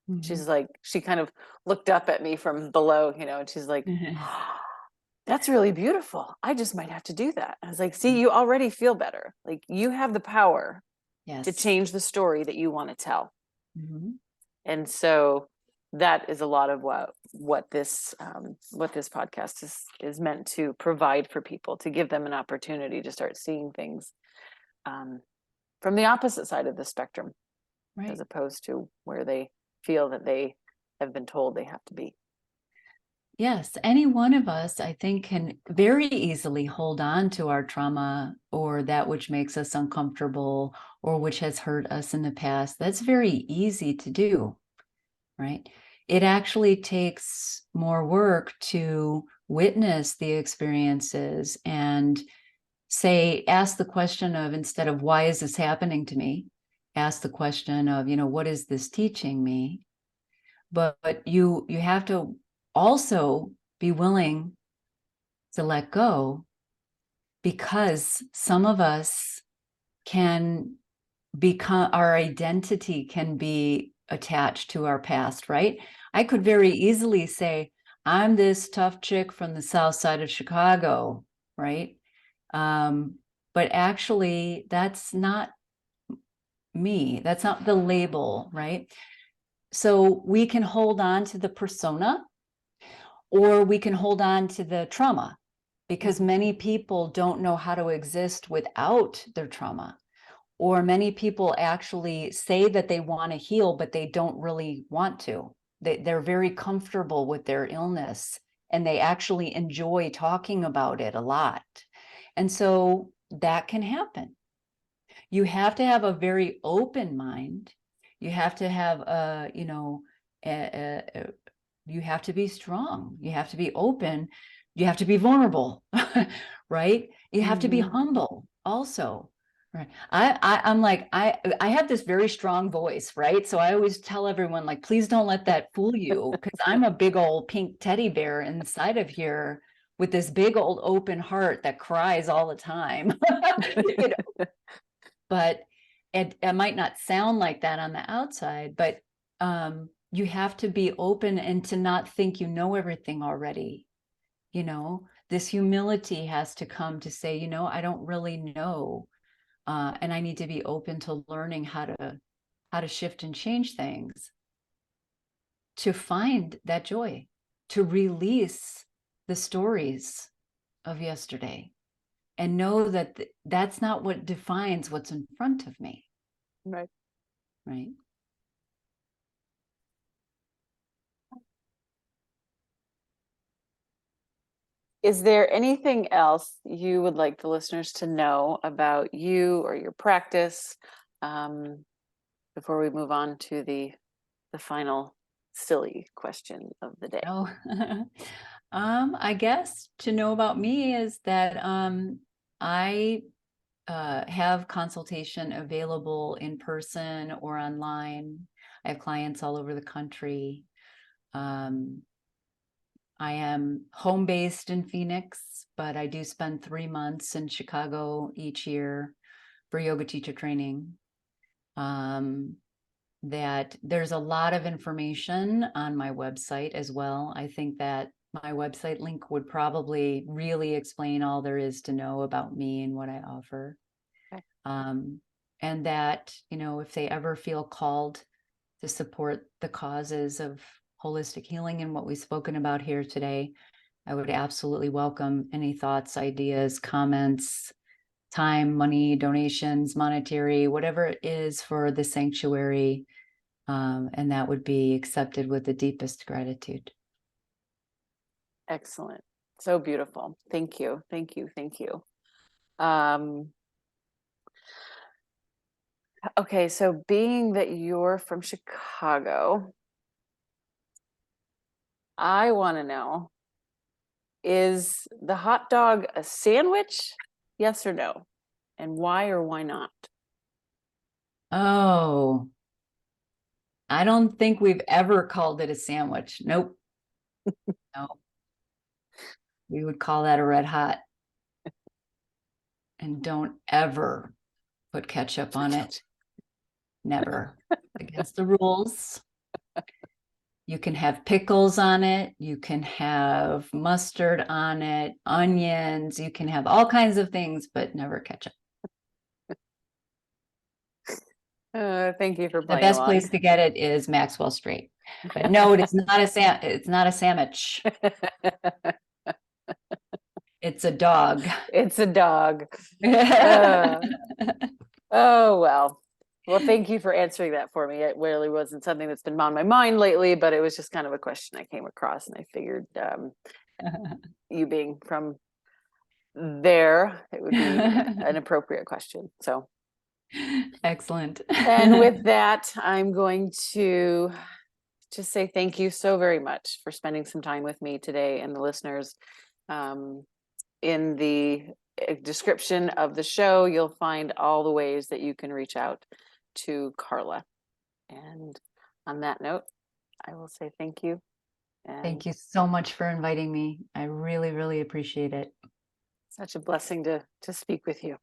Mm-hmm. She's like, she kind of looked up at me from below, and she's like, that's really beautiful. I just might have to do that. I was like, see, you already feel better. Like you have the power to change the story that you want to tell. Mm-hmm. And so that is a lot of what this podcast is meant to provide for people, to give them an opportunity to start seeing things from the opposite side of the spectrum, right, as opposed to where they feel that they have been told they have to be. Yes, any one of us, I think, can very easily hold on to our trauma or that which makes us uncomfortable or which has hurt us in the past. That's very easy to do, right? It actually takes more work to witness the experiences and ask the question of, instead of why is this happening to me, ask the question of, what is this teaching me? But you have to also be willing to let go, because some of us can become, our identity can be attached to our past, right? I could very easily say, I'm this tough chick from the south side of Chicago, right? But actually, that's not me. That's not the label, right? So we can hold on to the persona, or we can hold on to the trauma, because many people don't know how to exist without their trauma. Or many people actually say that they want to heal, but they don't really want to. They're very comfortable with their illness and they actually enjoy talking about it a lot. And so that can happen. You have to have a very open mind. You have to have you have to be strong. You have to be open. You have to be vulnerable, right? You have to be humble also. Right. I'm like, I have this very strong voice, right? So I always tell everyone, like, please don't let that fool you, because I'm a big old pink teddy bear inside of here with this big old open heart that cries all the time. But it might not sound like that on the outside, but you have to be open and to not think you know everything already. This humility has to come to say, I don't really know. And I need to be open to learning how to shift and change things, to find that joy, to release the stories of yesterday, and know that that's not what defines what's in front of me. Right. Right. Is there anything else you would like the listeners to know about you or your practice before we move on to the final silly question of the day? Oh, I guess to know about me is that I have consultation available in person or online. I have clients all over the country. I am home based in Phoenix, but I do spend 3 months in Chicago each year for yoga teacher training. That there's a lot of information on my website as well. I think that my website link would probably really explain all there is to know about me and what I offer. Okay. And that, if they ever feel called to support the causes of holistic healing and what we've spoken about here today, I would absolutely welcome any thoughts, ideas, comments, time, money, donations, monetary, whatever it is for the sanctuary. And that would be accepted with the deepest gratitude. Excellent. So beautiful. Thank you. Thank you. Thank you. Okay, so being that you're from Chicago, I want to know, is the hot dog a sandwich? Yes or no? And why or why not? Oh, I don't think we've ever called it a sandwich. Nope. No. We would call that a red hot. And don't ever put ketchup on it. Never. Against the rules. You can have pickles on it. You can have mustard on it, onions. You can have all kinds of things, but never ketchup. Thank you for The playing best along. place to get it is Maxwell Street. But no, it is not it's not a sandwich. It's a dog. It's a dog. Oh, well. Well, thank you for answering that for me. It really wasn't something that's been on my mind lately, but it was just kind of a question I came across, and I figured you being from there, it would be an appropriate question. So Excellent. and with that, I'm going to just say thank you so very much for spending some time with me today and the listeners. In the description of the show, you'll find all the ways that you can reach out to Karla. And on that note, I will say thank you. And Thank you so much for inviting me. I really, really appreciate it. such a blessing to speak with you.